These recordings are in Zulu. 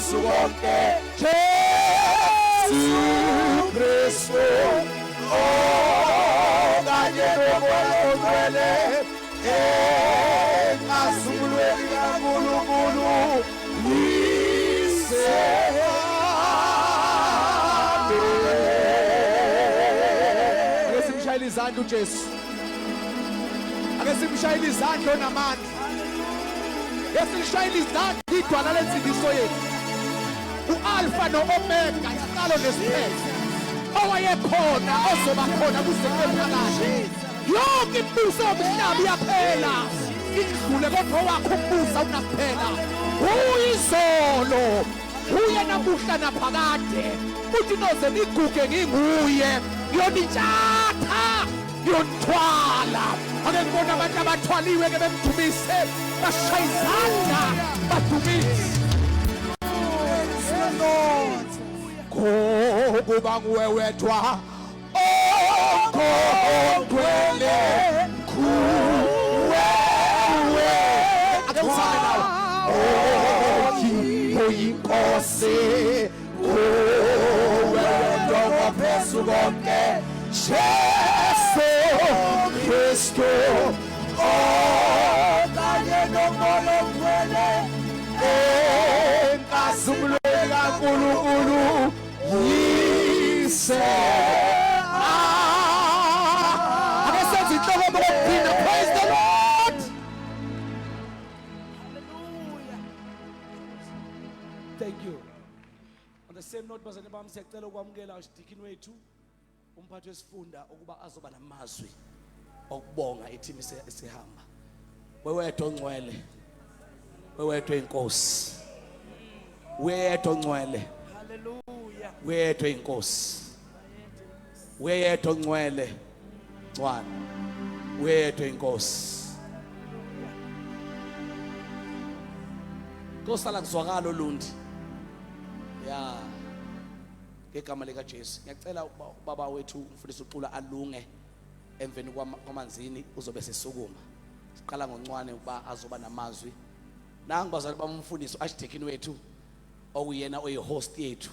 ngaphezu konke Jesu Kristu kanye nomoya ongcwele engazulweni kaNkulunkulu yise akesimshayile izandla uJesu akesimshayile izandla onamandla esilishayile izandla idwala lensindiso yethu uAlpha noOmega isiqalo nesiphetho owayekhona ozoba khona kuze kube phakade yonke imibuso yomhlaba iyaphela idlule kodwa wakho umbuso unakuphela uyizolo uye namuhla naphakade uthi noze niguge nginguye ngiyonitshatha ngiyonithwala ake ngibona abantu abathwaliwe ke bemdumise bashaya izandla badumise kuba nguwe wedwa ongcwele kuwe akusale nawe oyinkosi kuwe wedwa ngaphezu konke Jesu Kristu kanye nomoya ongcwele engazulweni kaNkulunkulu yise akesenza inhloko bokuphinda praise the Lord Hallelujah. Thank you. On the same note bazane bami siyacela ukwamukela usidikini wethu umphathi wesifunda ukuba azoba namazwi okubonga ithimi sihamba wewethu ongcwele wewethu inkosi wethu ongcwele Hallelujah. wethu inkosi wethu ongcwele ncwane wethu inkosi Nkosala kuzwakala olundi ya ngegama lika Jesu ngiyacela ubaba wethu umfundisi uxula alunge emveni kwamanzini uzobe sesukuma siqala ngoncwane ukuba azoba namazwi nangu bazali bamfundisi architect wethu okuyena oyihost yethu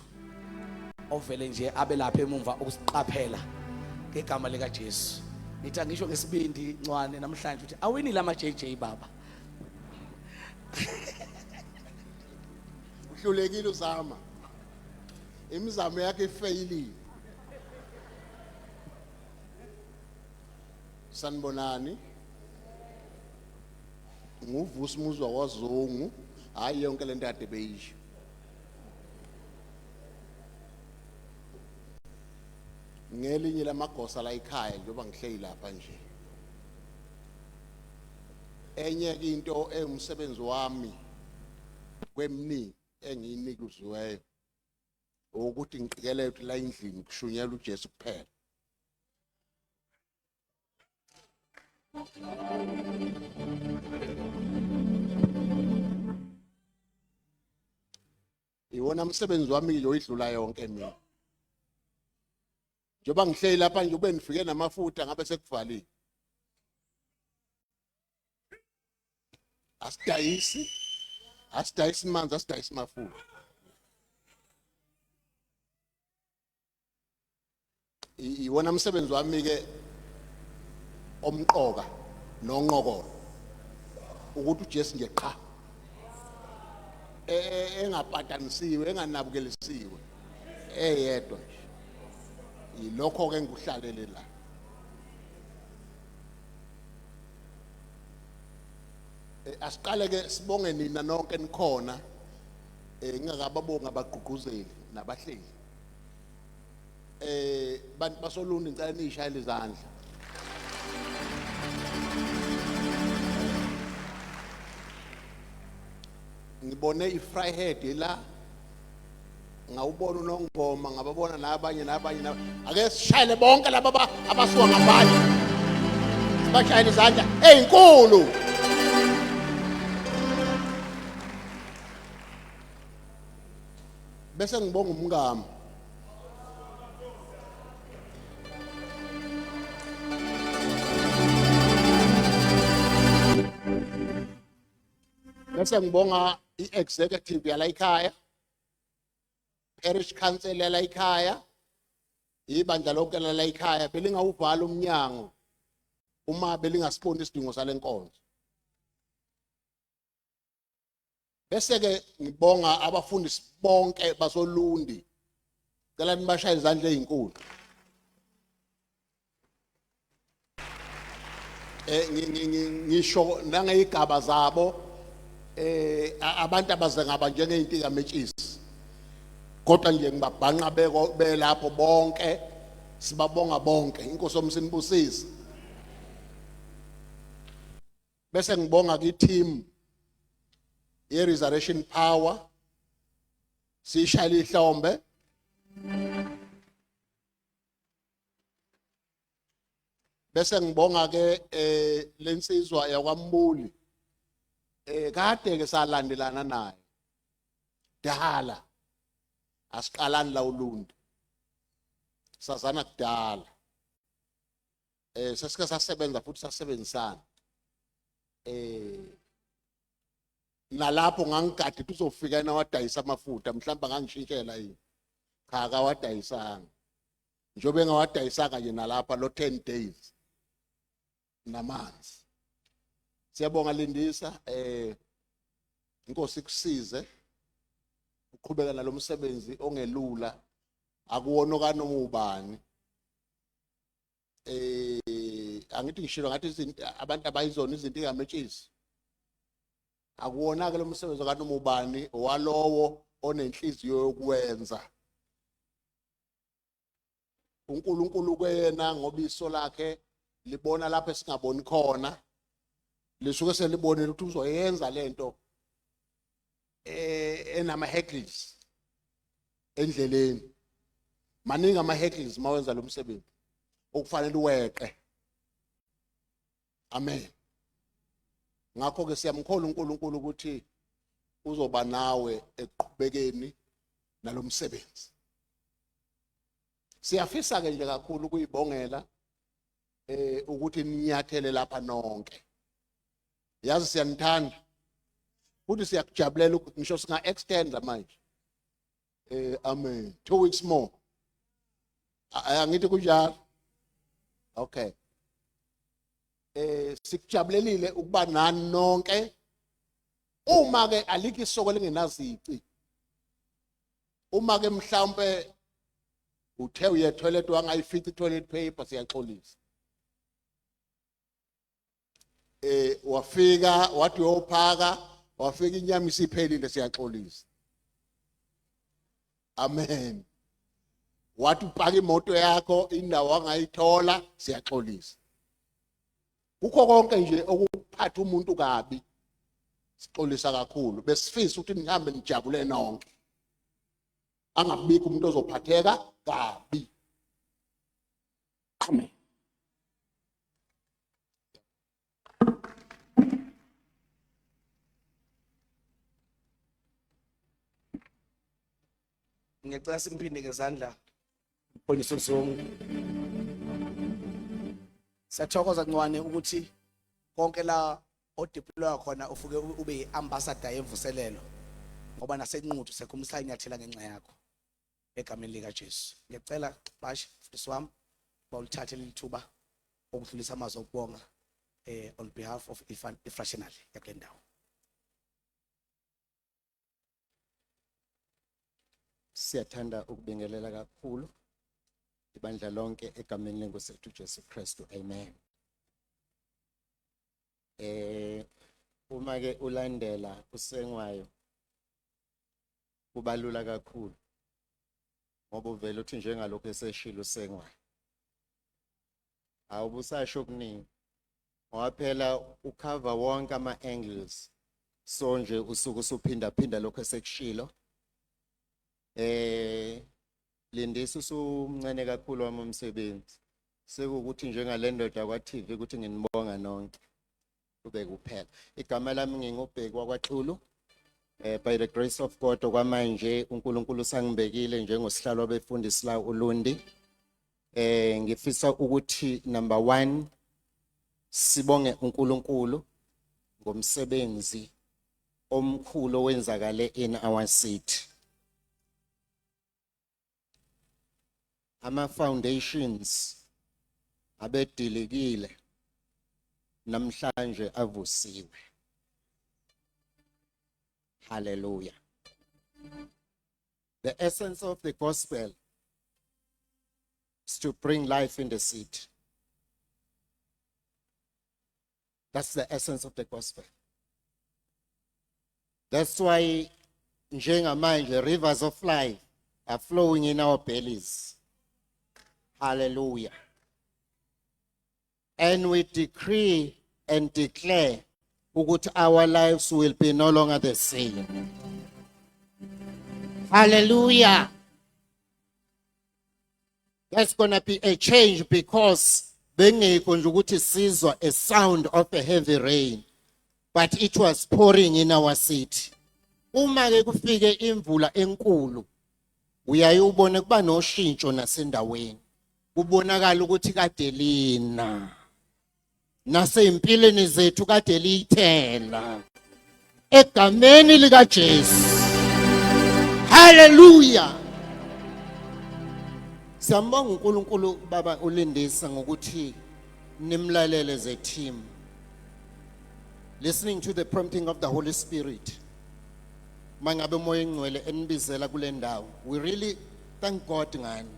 ovele nje abe lapha emuva ukusiqaphela ngegama lika Jesu nithi angisho ngesibindi ncwane namhlanje uthi awini lama JJ baba uhlulekile uzama imizamo yakhe ifeyilile sanibonani nguvusi umuzwa wazungu hayi yonke lento kade beyisho ngelinye lamagosa la ekhaya njengoba ngihleli lapha nje enye into engumsebenzi wami kwemini engiyinikeziweyo ukuthi ngiqikelele ukuthi la endlini kushunyelwa uJesu kuphela iwona umsebenzi wami lo idlula yonke mina njengoba ngihleli lapha nje ube nifike namafutha ngabe sekuvalile asidayisi manzi asidayisi mafutha iwona umsebenzi wami ke omqoka nonqokolo ukuthi uJesu nje qha engapatanisiwe enganabukelisiwe eyedwa nje yilokho ke ngikuhlalele la asiqale ke sibonge nina nonke nikhona ngingakababonga abagqugquzeli nabahleli bantu basolunda ngicela nishayele izandla ngibone iFryhead la ngawubona uNongoma ngababona nabanye ake sishayele bonke laba abasuka ngaphandle sibashayele izandla ezinkulu bese ngibonga umngamo bese ngibonga iexecutive yala ekhaya parish council la ekhaya ibandla lonke la ekhaya belingawuvala umnyango uma belingasiboni isidingo salenkonzo. Bese ke ngibonga abafundisi bonke basolundi. Cela nibashaye izandla ezinkulu. Ngisho nangeyigaba zabo abantu abaze ngaba njengeintika metshisi. Kodwa nje ngibabhanqa belapho bonke sibabonga bonke. Inkosi yomsinibusisi. Bese ngibonga ki-team ye-Resurrection Power sishayile ihlombe. Bese ngibonga ke lensizwa yakwaMbuli kade ke salandelana naye dala asiqalani la uLundi sazana kudala sasike sasebenza futhi sasebenzisana nalapho ngangigade kuzofika yena wadayisa amafutha mhlawumbe ngangishintshela yini cha akawadayisanga njobe engawadayisanga nje nalapha lo 10 days namanzi. Siyabonga Lindisa inkosi kusize uqhubeka nalomsebenzi ongelula akuwona kanoma ubani angithi ngishilo ngathi abantu abayizona izinto engametshisi akuwona ke lo msebenzi kanoma ubani owalowo onenhliziyo yokwenza. uNkulunkulu kuyena ngoba iso lakhe libona lapho esingaboni khona lisuke selibonile ukuthi uzoyenza lento enama hurdles endleleni. Maningi ama hurdles mawenza lo msebenzi okufanele uweqe. Amen. Ngakho ke siyamkhola uNkulunkulu ukuthi uzoba nawe ekuqhubekeni nalomsebenzi. Siyafisa ke nje kakhulu ukuyibongela ukuthi ninyathele lapha nonke. Yazi siyanithanda futhi siyakujabulela ngisho singa extend manje. Amen. 2 weeks more. Angithi kunjalo. Okay. Sikujabulelile ukuba nani nonke. Uma ke alikho isoko lingenazici. Uma ke mhlawumbe uthe uye toilet wangayifici toilet paper siyaxolisa. Wafika wathi uyophaka wafika inyama isiphelile siyaxolisa. Amen. Wathi upaka imoto yakho indawo wangayithola siyaxolisa. Kukho konke nje okuphatha umuntu kabi sixolisa kakhulu besifisa ukuthi nihambe nijabule nonke. Angabikho umuntu ozophatheka kabi. Amen. Ngiyacela simphinde ngezandla Mfundisi Zungu. Siyathokoza Ncwane ukuthi konke la odeploya khona ufuke ube yiambassador yemvuselelo ngoba nasenquthu sekhumisa inyathela ngenxa yakho egameni lika Jesu. Ngiyacela bashi Mfundisi wami bawulithathe lithuba ukudlulisa amazwi okubonga on behalf of ifractionally yakule ndawo. Siyathanda ukubingelela kakhulu ibandla lonke egameni lenkosi yethu Jesu Kristu. Amen. Uma ke ulandela usengwayo kubalula kakhulu ngoba uvela uthi njengalokho eseshilo usengwayo awubusasho okuningi ngoba phela ucover wonke ama angles so nje usuku usuphinda phinda lokho esekushilo. Lindisa usumncane kakhulu wami umsebenzi sekukuthi njengalendoda kwa TV ukuthi nginibonga nonke kube kuphela. Igama lami ngingubheki wakwaXhulu. By the grace of God okwamanje uNkulunkulu sangibekile njengosihlalo wabefundisi la uLundi. Ngifisa ukuthi number 1 sibonge uNkulunkulu ngomsebenzi omkhulu owenzakale in our city. ama foundations abedilikile namhlanje avusiwe. Hallelujah. The essence of the gospel is to bring life in the seed. That's the essence of the gospel. That's why njengamanje rivers of life are flowing in our bellies. Hallelujah. And we decree and declare that our lives will be no longer the same. Hallelujah. There's going to be a change because bengekho nje ukuthi sizwa a sound of a heavy rain, but it was pouring in our city. Uma ke kufike imvula enkulu, uyayubona kuba noshintsho nasendaweni. Kubonakala ukuthi kade lina nasempilweni zethu kade lithela egameni lika Jesu. Hallelujah. Siyambonga uNkulunkulu baba ulindisa ngokuthi nimlalele as a team, listening to the prompting of the Holy Spirit. Mangabe moya engcwele enibizela kule ndawo. We really thank God ngani.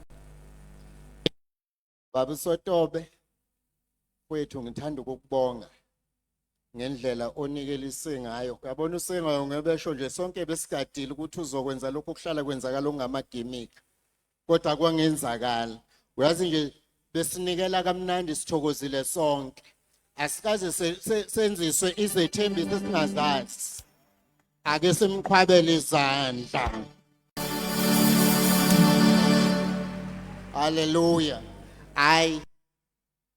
Baba Sotobe kwethu ngithanda ukukubonga ngendlela onikelise ngayo. Uyabona usengayo ngebesho nje sonke besigadile ukuthi uzokwenza lokho okuhlala kwenzakala ongamagimmick. Kodwa kwangenzakala. Uyazi nje besinikela kamnandi sithokozile sonke. Asikaze senziswe izethembiso esingazazi. Ake simqhwabele izandla. Hallelujah. Ay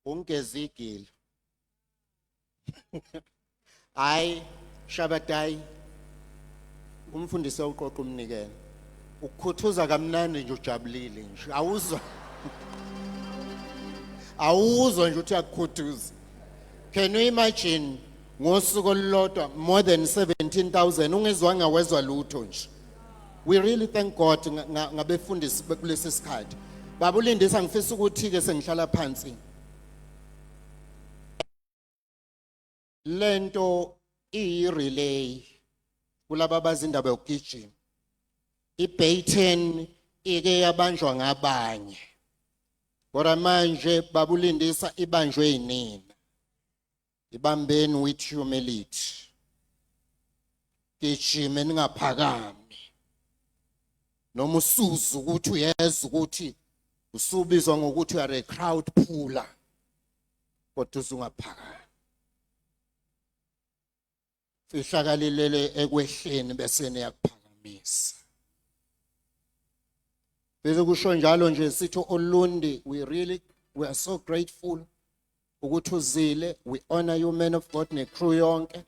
ungezigile. Ay Shabatai umfundisi uqoqa umnikelo. Ukukhuthuza kamnandi nje ujabulile nje. Awuzwa nje uthi akukhuthuza. Can you imagine ngosuku olulodwa more than 17,000 ungezwanga wezwa lutho nje. We really thank God ngabefundisi kulesi sikhathi. Baba ulindisa ngifisa ukuthi ke sengihlala phansi. Lento i-relay kulaba bazindaba yokugijima. I-Bayton ike yabanjwa ngabanye. Kodwa manje baba ulindisa ibanjwe yinini. Ibambeni with humility. Gijima ningaphakami. Noma usuzu ukuthi uyeza ukuthi usubizwa ngokuthi you are a crowd puller. Kodwa usungaphakami. Fihlakalilele ekwehleni bese niyakuphakamisa. Bese kusho njalo nje sithi Olundi we are so grateful ukuthi uzile. We honor you man of God necrew yonke.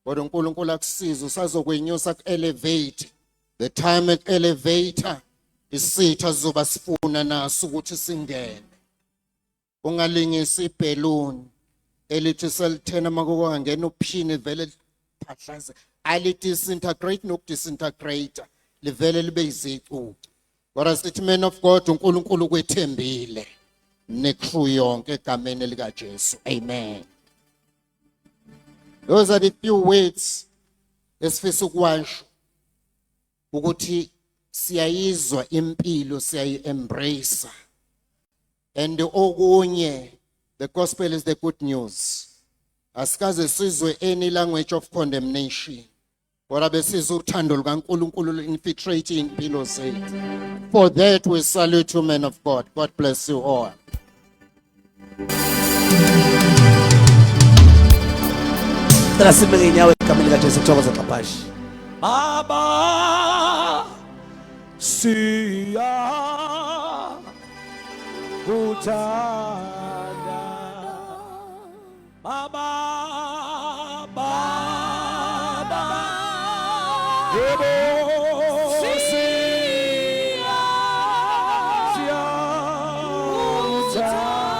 Kodwa uNkulunkulu akusiza usazokwenyusa ku-elevate. The time at elevator isitha sizoba sifuna naso ukuthi singene. Ungalingisi ibheluni elithi selithena makoko angena uphini vele phahlaze. Alidisintegrate nokudisintegrate livele libe izicucu. Kodwa sithi man of God uNkulunkulu kwethembile necrew yonke egameni lika Jesu. Amen. Those are the few words esifisa ukwasho ukuthi siyayizwa impilo siyayi-embrace. And okunye, the gospel is the good news. Asikaze sizwe any language of condemnation. Kodwa besizwe uthando lukaNkulunkulu infiltrate impilo zethu. For that we salute you men of God. God bless you all. Trasimeke inyawo egameni lika Jesu thokoza xapashi. Baba siya uthanda Baba yebo siya uthanda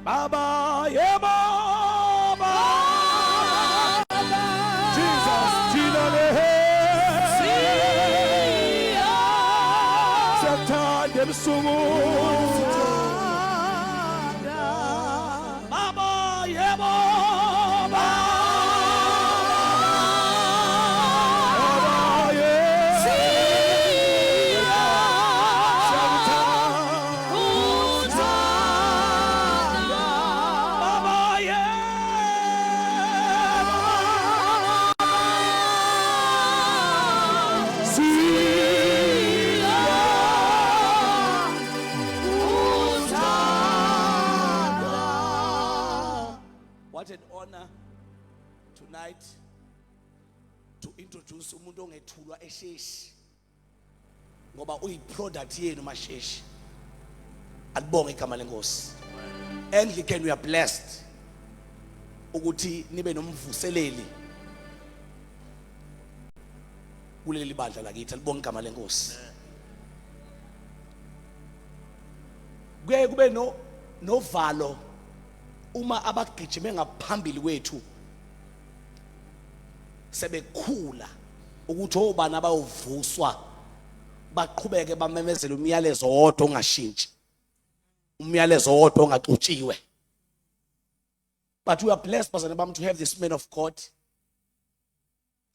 Baba yebo Jesus, ebusuku Baba yebo What an honor tonight to introduce umuntu ongethulwa esheshi ngoba uyiproduct yenu masheshi. Alibonge igama lenkosi. Anglican, we are blessed ukuthi nibe nomvuseleli kuleli bandla lakithi. Alibonge igama lenkosi. Kuye kube novalo uma abagijime ngaphambili kwethu sebekhula ukuthi obani abayovuswa baqhubeke bamemezela umyalezo wodwa ongashintshi, umyalezo wodwa ongaxutshiwe. But we are blessed, Pastor Nabam, to have this men of God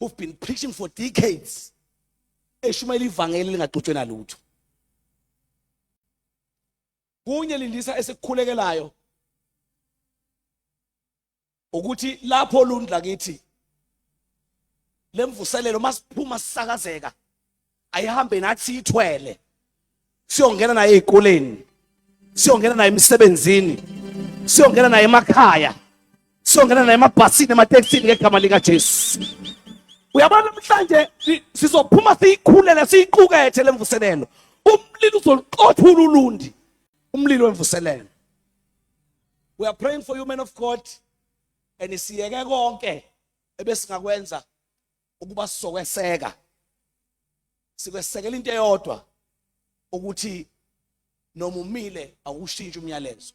who've been preaching for decades eshumayela ivangeli lingaxutshwe nalutho. Kunye lindisa esekukhulekelayo ukuthi lapho Lund lakithi lemvuselelo masiphuma sisakazeka ayihambe nathi ithwele siyongena naye ezikoleni, siyongena naye emsebenzini, siyongena naye emakhaya, siyongena naye emabhasini emateksini ngegama lika Jesu. Uyabona namhlanje sizophuma siyikhulele siyiqukethe lemvuselelo. Umlilo uzoliqothula uLundi, umlilo wemvuselelo. We are praying for you, men of God. And isiyeke konke ebesingakwenza ukuba sizokweseka. Sikwesekela into eyodwa ukuthi noma umile awushintshe umyalezo,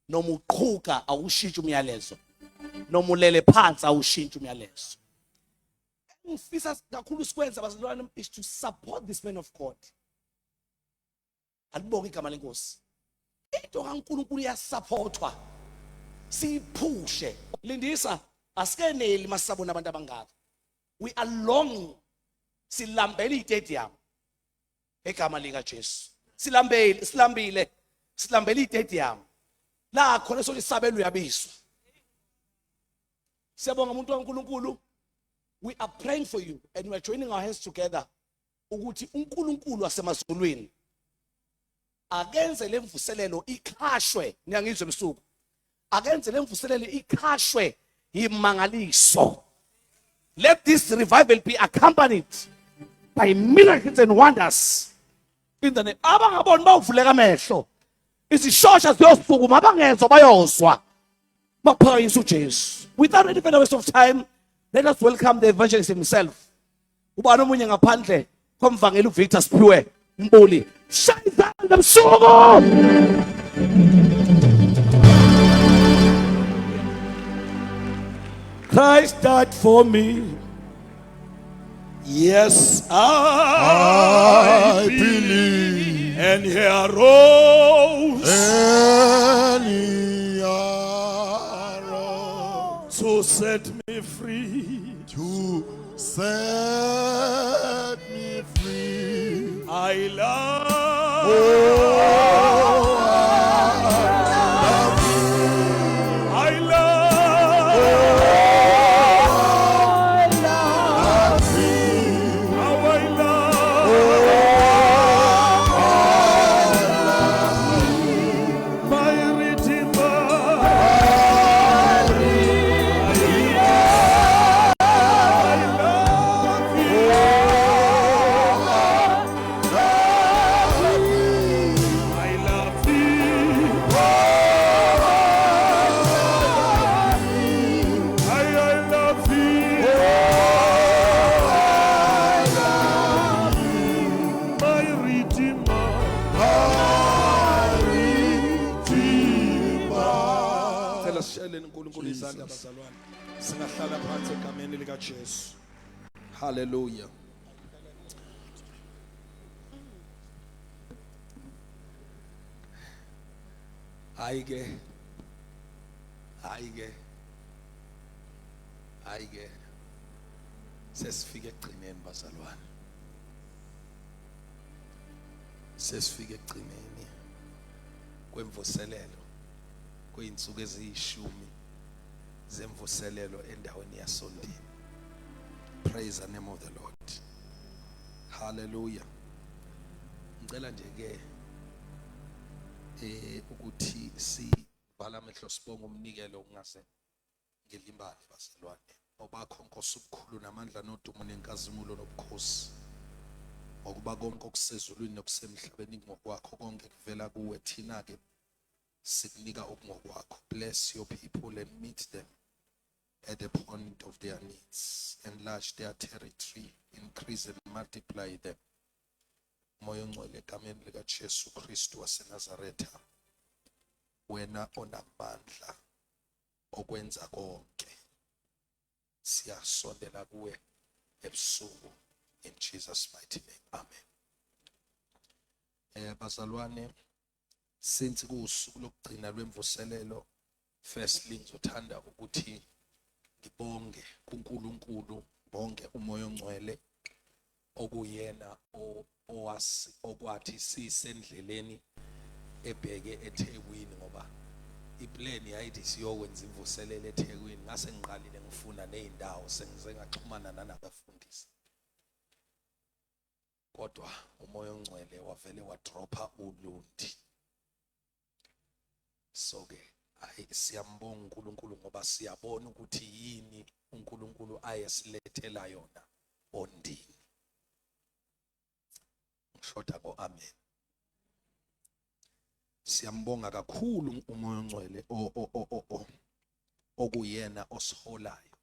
noma uqhuka awushintshe umyalezo, noma ulele phansi awushintshe umyalezo. Ngifisa kakhulu sikwenza bazalwane is to support this man of God. Alibonge igama lenkosi. Into kaNkulunkulu iyasupportwa. Siphushe lindisa asikeneli masabona abantu abangaka. We are longing silambele istadium egama lika Jesu. Silambile istadium la khona solisabela uyabiswa. Siyabonga umuntu kaNkulunkulu. We are praying for you and we are joining our hands together ukuthi uNkulunkulu wasemazulwini akenze lemvuselelo ikhashwe. Ngiyangizwe ebusuku. Akenze lemvuselelo ikhashwe imangaliso. Let this revival be accompanied by miracles and wonders. In the name abangaboni bawuvuleka amehlo. Izishosha ziyosukuma abangezwa bayozwa. Baphakanyiswa uJesu. Without any further waste of time, let us welcome the evangelist himself. Ubani omunye ngaphandle komvangeli uVictor Siphiwe Mbuli. Shayizana ebusuku. Christ died for me. Yes, I believe. And he arose. And he arose To set me free. to set me free. I love. I love. How I love. My Redeemer. uNkulunkulu izandla bazalwane singahlala phansi egameni lika Jesu. Hallelujah. hayi ke sesifike ekugcineni bazalwane, sesifike ekugcineni kwemvuselelo kweinsuku eziyishumi zemvuselelo endaweni yaSondini. Praise the name of the Lord. Hallelujah. Ngicela nje ke ukuthi sivala amehlo sibonge umnikelo ongase ngelimbali bazalwane. Obakho Nkosi obukhulu namandla nodumo nenkazimulo nobukhosi. Ngokuba konke okusezulwini nokusemhlabeni ngokwakho, konke kuvela kuwe, thina ke sikunika okungokwakho. Bless your people and meet them at the point of their needs. Enlarge their territory, increase and multiply them. Moya ongcwele egameni likaJesu Kristu waseNazaretha, wena onamandla okwenza konke, siyasondela kuwe ebusuku in Jesus mighty name. Amen. Bazalwane, since kuusuku lokugcina lwemvuselelo, firstly ngizothanda ukuthi ngibonge kuNkulunkulu, bonke umoya ongcwele okuyena okwathi sisendleleni ebheke eThekwini, ngoba iplan yayithi siyokwenza imvuselelo eThekwini. Ngase ngiqalile ngifuna nezindawo, sengize ngaxhumana nanabafundisi, kodwa umoya ongcwele wavele wadropa uLundi. So ke siyambonga uNkulunkulu ngoba siyabona ukuthi yini uNkulunkulu ayesilethela yona ondini. Ngishoda ngo amen. Siyambonga kakhulu umoya ongcwele okuyena osiholayo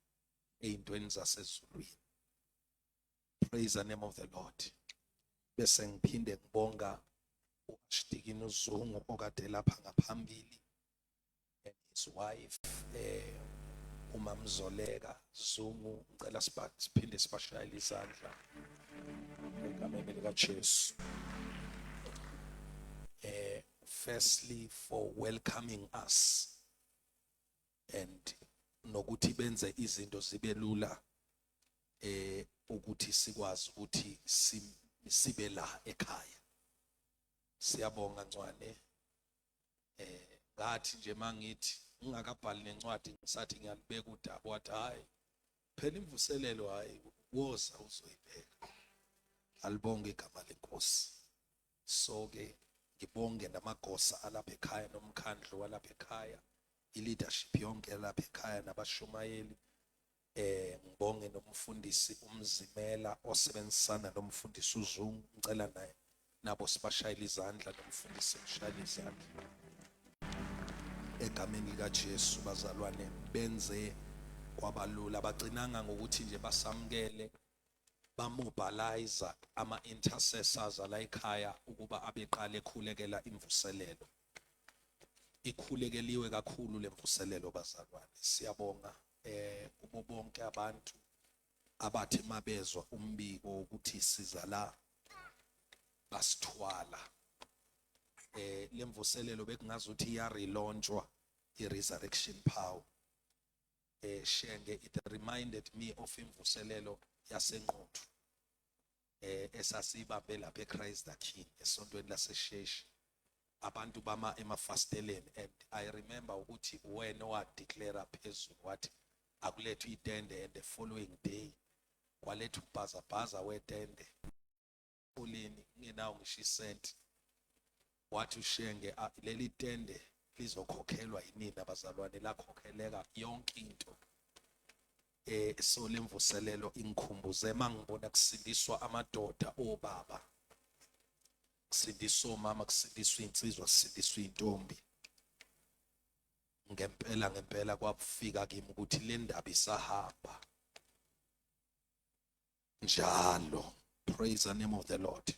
ezintweni zasezulwini. Praise the name of the Lord. Bese ngiphinde ngibonga uAshtikini uZungu okade lapha ngaphambili, and his wife uMamzoleka Zungu. Ngicela siphinde sibashayele izandla egameni likaJesu. Firstly for welcoming us and nokuthi benze izinto zibe lula ukuthi sikwazi ukuthi sibe la ekhaya. Siyabonga Ncwane. Ngathi nje mangithi ngingakabhali nencwadi ngisathi ngiyalibeka udaba, wathi hayi phela imvuselelo hayi woza uzoyibeka. Alibonge igama leNkosi. So ke ngibonge namagosa alapha ekhaya nomkhandlu walapha ekhaya, i-leadership yonke lapha ekhaya nabashumayeli. Ngibonge nomfundisi uMzimela osebenzisana nomfundisi uZungu. Ngicela naye nabo sibashayile izandla, nomfundisi mshayile izandla egameni likaJesu. Bazalwane, benze kwabalula, bagcinanga ngokuthi nje basamukele, bamobilize ama-intercessors la ekhaya ukuba abeqala ekhulekela imvuselelo. Ikhulekeliwe kakhulu le mvuselelo bazalwane. Siyabonga kubo bonke abantu abathi mabezwa umbiko ukuthi siza la basithwala. Le mvuselelo bekungazuthi iyarelaunchwa i-resurrection power. Shenge, it reminded me of imvuselelo yaseNquthu esasibambe lapha eChrist the King esontweni laseSheshi, abantu bama emafasteleni. And I remember ukuthi wena wadeclare phezulu wathi akulethwe itende, and the following day kwalethwa ubhazabhaza wetende ulini ngenawo ngisho isenti. Wathi uShenge leli tende lizokhokhelwa yinini abazalwane, lakhokheleka yonke into. So lemvuselelo ingikhumbuze mangibona kusindiswa amadoda, obaba, kusindiswa omama, kusindiswa insizwa, kusindiswa intombi. Ngempela kwafika kimi ukuthi le ndaba isahamba njalo. Praise the name of the Lord.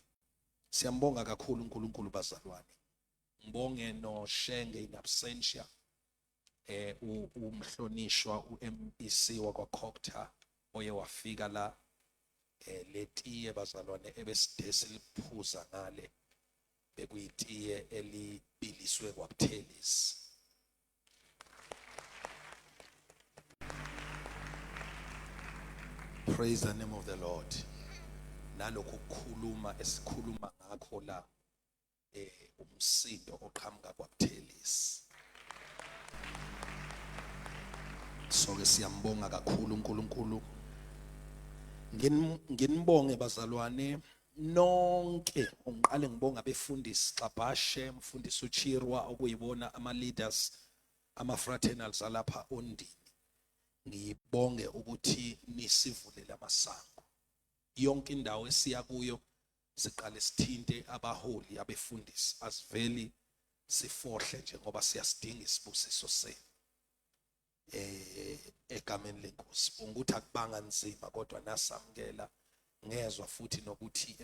Siyambonga kakhulu uNkulunkulu bazalwane. Ngibonge no Shenge in absentia, umhlonishwa uMEC wakwaCocta oye wafika la, letiye bazalwane ebeside siliphuza ngale bekuyitiye elibiliswe kwaButhelezi. Praise the name of the Lord. Nalokho kukhuluma esikhuluma ngakho la umsindo oqhamuka kwaButhelezi. So ke siyambonga kakhulu uNkulunkulu. Nginibonge bazalwane nonke, ungiqale ngibonga abefundisi Xabashe, mfundisi uChirwa okuyibona ama leaders ama fraternals alapha Ondini. Ngibonge ukuthi nisivulele amasango. Yonke indawo esiya kuyo siqale sithinte abaholi abefundisi asiveli sifohle njengoba siyasidinga isibusiso senu. Egameni lenkosi ukuthi akubanga nzima kodwa nasamkela ngezwe futhi nokuthi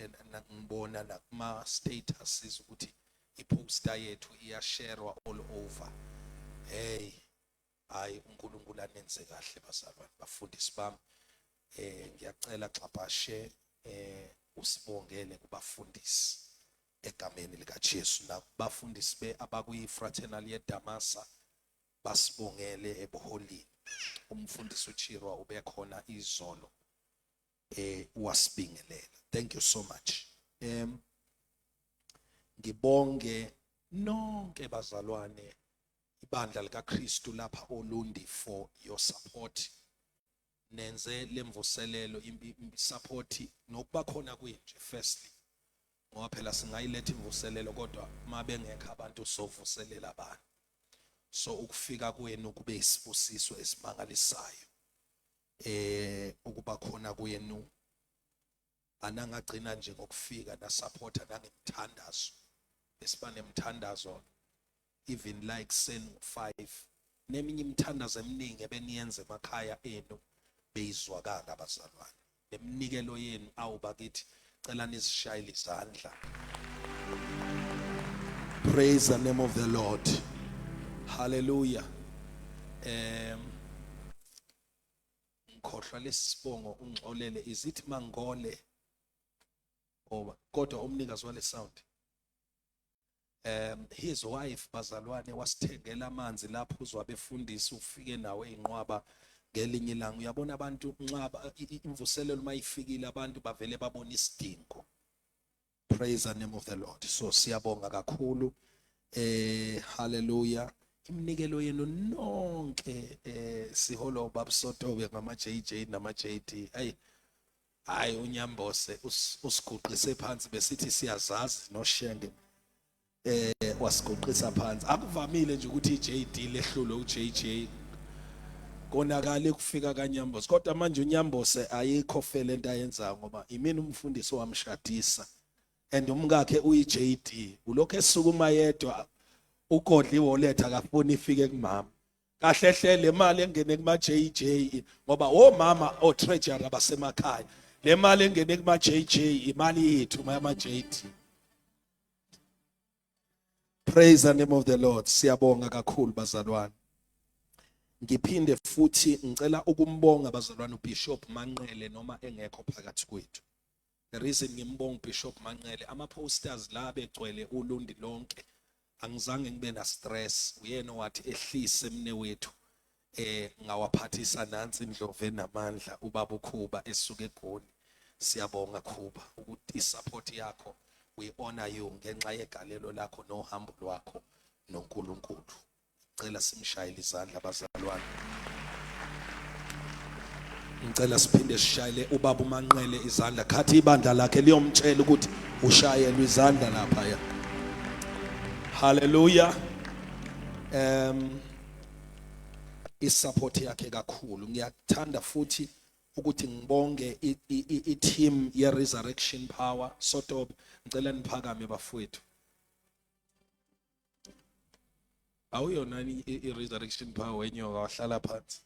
ngibona nakuma statuses ukuthi iposter yethu iyasharewa all over. Hey, hayi uNkulunkulu anenze kahle bazalwane bafundisi bami. Ngiyacela Xabashe usibongele kubafundisi egameni lika Jesu nabafundisi be abakuyi fraternal yeDamasa basibongele ebuholini. Umfundisi uChirwa ubekhona izolo wasibingelela. Thank you so much. Ngibonge nonke bazalwane ibandla likaKristu lapha Olundi for your support. Nenze lemvuselelo support nokuba khona kwethu firstly. Ngoba phela singayiletha imvuselelo kodwa mabengekho abantu sovuselela abantu. So ukufika kwenu kube isibusiso esimangalisayo. Ukuba khona kwenu anangagcina nje ngokufika na supporta nangemthandazo. Esibane emthandazo even like sen 5 neminye imthandazo eminingi ebeniyenze emakhaya enu beyizwakala abazalwane. Nemnikelo yenu awubakithi cela nisishayile izandla. Praise the name of the Lord. Hallelujah. Ngikhohlwa lesibongo ungxolele is it Mangole or kodwa umnikazi wale sound. His wife bazalwane wasithengela amanzi lapho uzwa befundisa ufike nawe inqwaba ngelinye ilanga. Uyabona abantu nxaba imvuselelo mayifikile abantu bavele babona isidingo. Praise the name of the Lord. So siyabonga kakhulu. Hallelujah. Imnikelo yenu nonke siholo babusotobe ngama JJ nama JD. Hayi uNyambose usiguqise phansi besithi siyazazi noShenge wasiguqisa phansi. Akuvamile nje ukuthi iJD lehlulo uJJ. Konakale kufika kaNyambose kodwa manje uNyambose ayikho fele into ayenza ngoba imini umfundisi wamshadisa and umkakhe uyiJD ulokho esukuma yedwa ugodla iwallet akafuni ifike kumama. Kahle hle le mali engene kuma JJ ngoba omama treasurer abasemakhaya. Le mali engene kuma JJ imali yethu mama JD. Praise the name of the Lord. Siyabonga kakhulu bazalwane. Ngiphinde futhi ngicela ukumbonga bazalwane uBishop Manqele noma engekho phakathi kwethu. The reason ngimbonga uBishop Manqele ama posters la begcwele uLundi lonke. Angizange ngibe na stress. Uyena wathi ehlise emne wethu ngawaphathisa nansi indlove namandla ubaba uKhuba esuke eGoli. Siyabonga Khuba ukuthi isupport yakho we honor you ngenxa yegalelo lakho nohambo lwakho noNkulunkulu. Ngicela simshayile izandla bazalwane. Ngicela siphinde sishayile ubaba uManqele izandla khathi ibandla lakhe liyomtshela ukuthi ushayelwe izandla lapha ya. Hallelujah. Isupport yakhe kakhulu. Ngiyathanda futhi ukuthi ngibonge i-team ye Resurrection Power sort of ngicela niphakame bafowethu. Awuyona i-Resurrection Power wenyoka wahlala phansi.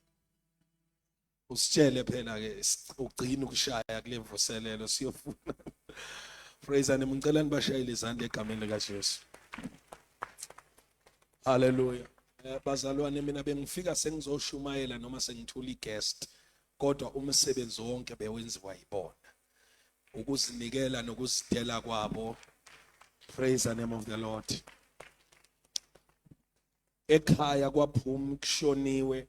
Usitshele phela ke ugcina ukushaya kule mvuselelo siyofuna. Praise and ngicela nibashayile izandla egameni lika Jesu. Hallelujah. Bazalwane mina bengifika sengizoshumayela noma sengithola iguest kodwa umsebenzi wonke bewenziwa yibona. Ukuzinikela nokuzidela kwabo Praise the name of the Lord. Ekhaya kwaphuma kushoniwe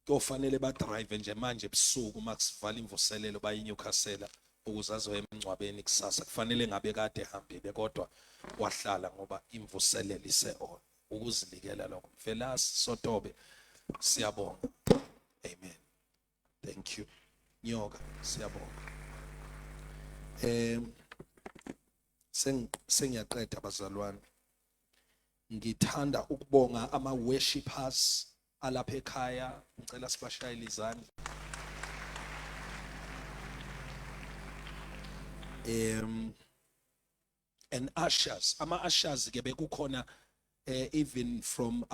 kofanele ba drive nje manje ebusuku makusivala imvuselelo bayiNewcastle ukuze azoya emncwabeni kusasa kufanele ngabe kade ehambile kodwa wahlala ngoba imvuselelo ise-on ukuzinikela lokho. Velasi Sotobe siyabonga. Amen. Thank you. Nyoka siyabonga. Sengiyaqeda bazalwane. Ngithanda ukubonga ama worshipers alapha ekhaya, ngicela sibashayele izandla. And ushers, ama ushers ke bekukhona even from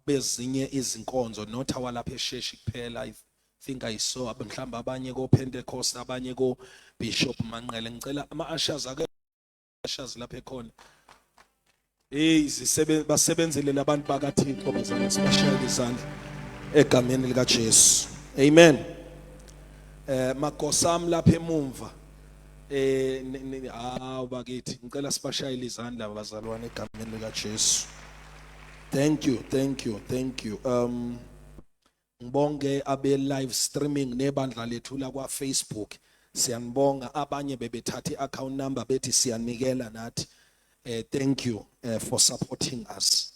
bezinye izinkonzo not awalapha eSheshi kuphela. I think I saw mhlamba abanye ko Pentecost abanye ko Bishop Manqele. Ngicela ama ushers ake ushers lapha ekhona. Basebenzele labantu bakaThixo bazalwane sibashayele izandla egameni lika Jesu. Amen. Makosam lapha emumva bakithi ngicela sibashayele izandla bazalwane egameni lika Jesu. Thank you. Ngibonge abe live streaming nebandla lethu la kwa Facebook. Siyanibonga abanye bebethatha i-account number bethi siyanikela nathi. Thank you for supporting us.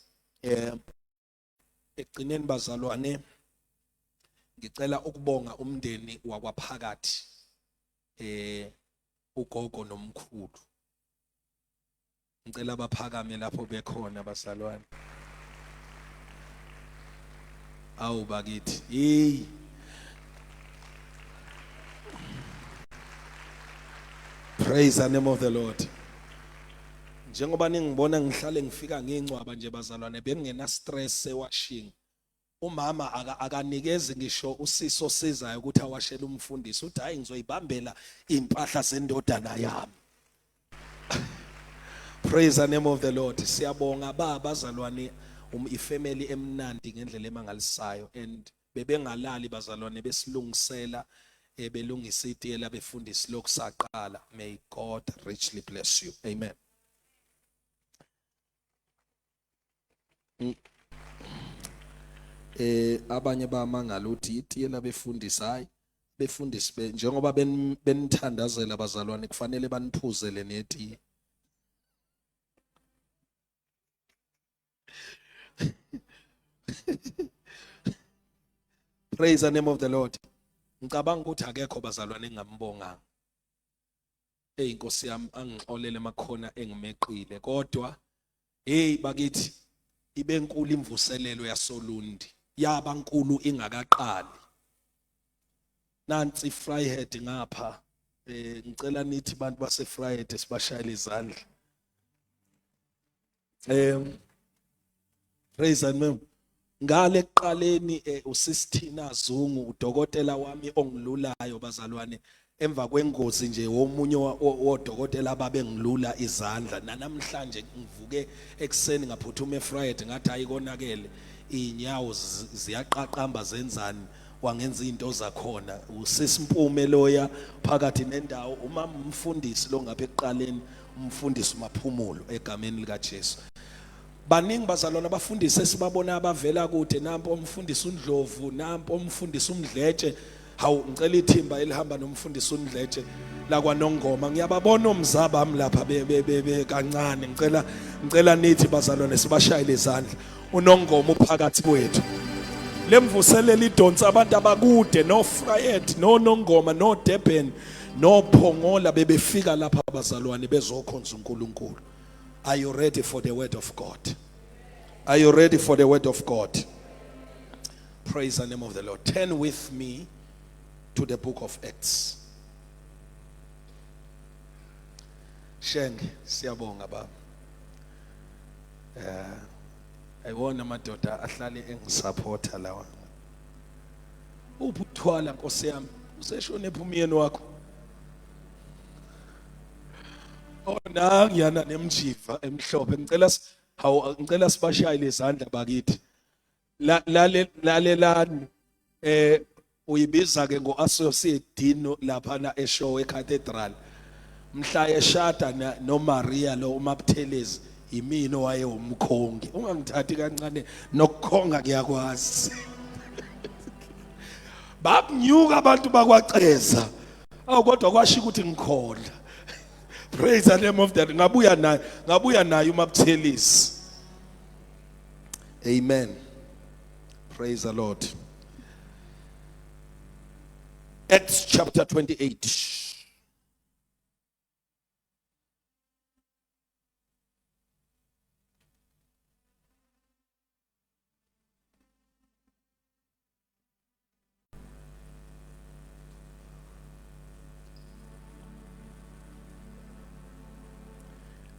Ekugcineni bazalwane ngicela ukubonga umndeni wakwaphakathi ugogo nomkhulu. Ngicela baphakame lapho bekhona bazalwane. Awu bakithi praise the name of the Lord. Njengoba ningibona ngihlale ngifika ngencwaba nje bazalwane bengena stress ewashing. Umama akanikeze ngisho usiso sizayo ukuthi awashele umfundisi uthi hayi ngizoyibambela impahla zendodana yami. Praise the name of the Lord. Siyabonga bazalwane ifamily emnandi ngendlela emangalisayo and bebengalali bazalwane besilungisela belungisa itiyela befundisi lokusaqala. May God richly bless you. Amen. Abanye bamangala uthi itiyela befundisi hayi befundisi njengoba benithandazela bazalwane kufanele baniphuzele netiye. Praise the name of the Lord. Ngicabanga ukuthi akekho bazalwane engambonganga. Inkosi yami angixolele makhona engimeqile kodwa bakithi ibe nkulu imvuselelo yasoLundi yaba nkulu ingakaqali. Nansi Fryhead ngapha ngicela nithi bantu base Fryhead sibashayele izandla. Praise the name. Ngale ekuqaleni uSisthina Zungu udokotela wami ongilulayo bazalwane emva kwengozi nje womunye wodokotela ababengilula izandla namhlanje ngivuke ekseni ngaphuthuma eFriday ngathi ayikonakele inyawo ziyaqaqamba zenzani wangenza izinto zakhona uSisimpume loya phakathi nendawo umama umfundisi lo ngapha ekuqaleni umfundisi uMaphumulo egameni lika Jesu. Baningi bazalwana abafundisi esibabona abavela kude nampo umfundisi uNdlovu nampo umfundisi uMdletshe. Hawu ngicela ithimba elihamba nomfundisi uNdletshe la kwaNongoma ngiyababona umzaba ami lapha be kancane ngicela nithi bazalwane sibashayile izandla uNongoma uphakathi kwethu lemvuselela idonsa abantu abakude no Fryhead no Nongoma no Durban no Phongola bebefika lapha bazalwane bezokhonza uNkulunkulu. Are you ready for the word of God? Are you ready for the word of God? Praise the name of the Lord. Turn with me to the book of Acts. Sheng siyabonga baba. Ayibona madoda ahlale engisupporta lawa. Ubuthwala Nkosi yami useshone ephumiyeni wakho. Ona ngiyana nemjiva emhlophe ngicela sibashayile izandla bakithi. Lalelani uyibiza ke ngoAssociate Dean lapha na eShowe eCathedral. mhla eshada no Maria lo uMabuthelezi yimina owaye umkhongi ungangithathi kancane nokukhonga kuyakwazi bakunyuka abantu bakwaceza kodwa kwasho ukuthi ngikhona. Praise the name of the Lord. Ngabuya naye uMabuthelezi. Amen. Praise the Lord. Acts chapter 28.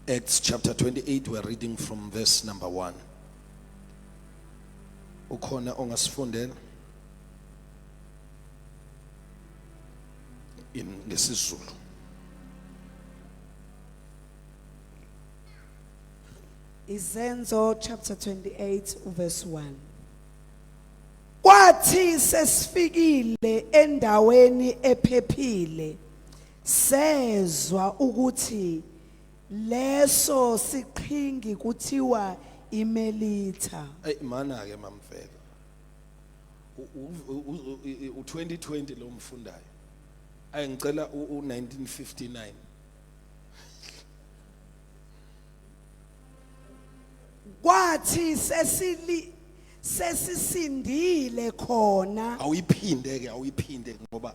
Acts chapter 28, we're reading from verse number 1. Ukhona ongasifundela in ngesizulu. Izenzo chapter 28 verse 1. Kwathi sesifikile endaweni ephephile sezwa ukuthi leso siqhingi kuthiwa iMelita. Hey mana ke mamfela. U2020 lo mfundayo. Ayengicela u1959. Kwathi sesisindile khona. Awuyiphinde ngoba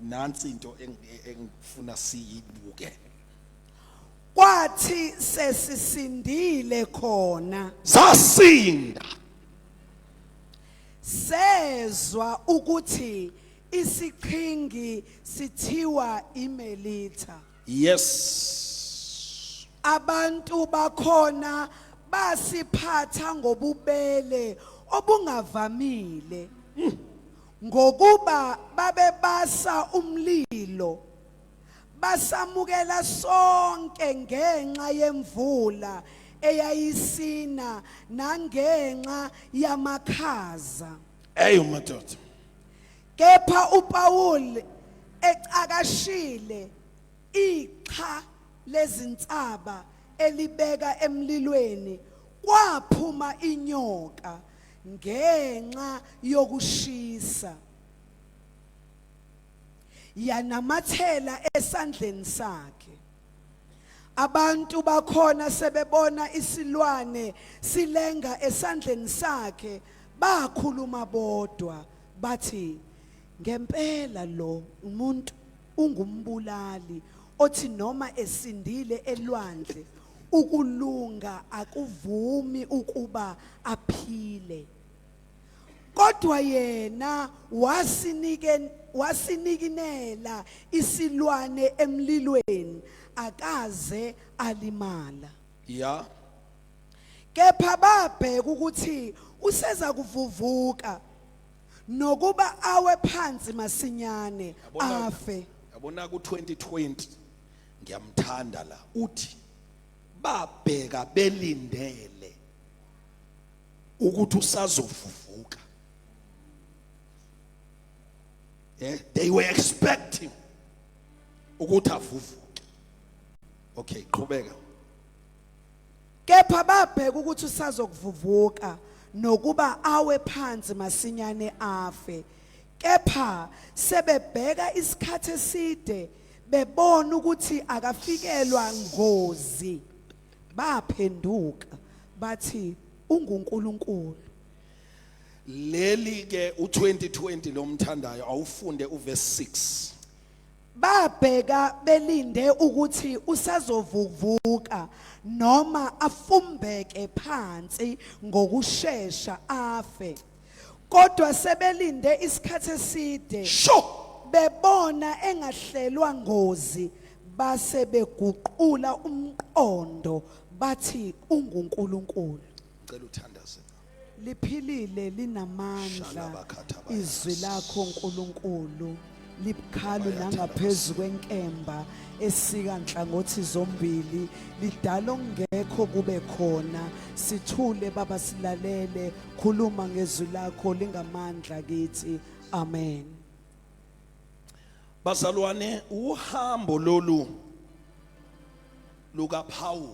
nansi into engifuna siyibuke. Kwathi sesisindile khona Sasinda sezwa ukuthi isiqhingi sithiwa iMelita. yes Abantu bakhona basiphatha ngobubele obungavamile ngokuba babebasa umlilo basamukela sonke ngenxa yemvula eyayisina nangenxa yamakhaza. eyo madoda Kepha uPaul ecakashile iqha lezinsaba elibeka emlilweni kwaphuma inyoka ngenxa yokushisa yanamathela esandleni sakhe. Abantu bakhona sebebona isilwane silenga esandleni sakhe bakhuluma bodwa bathi ngempela lo umuntu ungumbulali othi noma esindile elwandle ukulunga akuvumi ukuba aphile. Kodwa yena wasinikinela isilwane emlilweni akaze alimala. ya Kepha babheka ukuthi useza kuvuvuka nokuba awe phansi masinyane afe. yabona ku2020 ngiyamthanda la uthi babheka belindele ukuthi usazovuvuka. They were expecting ukuthi avuvuke. Okay, qhubeka. Kepha babheka ukuthi usazokuvuvuka nokuba awe phansi masinyane afe. Kepha sebebheka isikhathi eside bebona ukuthi akafikelwa ngozi baphenduka bathi unguNkulunkulu. Leli ke u2020 lo mthandayo awufunde uverse 6. Babheka belinde ukuthi usazovuvuka noma afumbeke phansi ngokusheshsha afe. Kodwa sebelinde isikhathi eside Sho bebona engahlelwa ngozi base beguqula umqondo bathi unguNkulunkulu. ngicela uthandaze. Liphilile linamandla Shalabakhathabayas. izwi lakho nkulunkulu libukhalu nangaphezulu kwenkemba esika nhlangothi zombili lidala ongekho kube khona sithule baba silalele khuluma ngezwi lakho lingamandla kithi amen. Bazalwane uhambo lolu luka Paul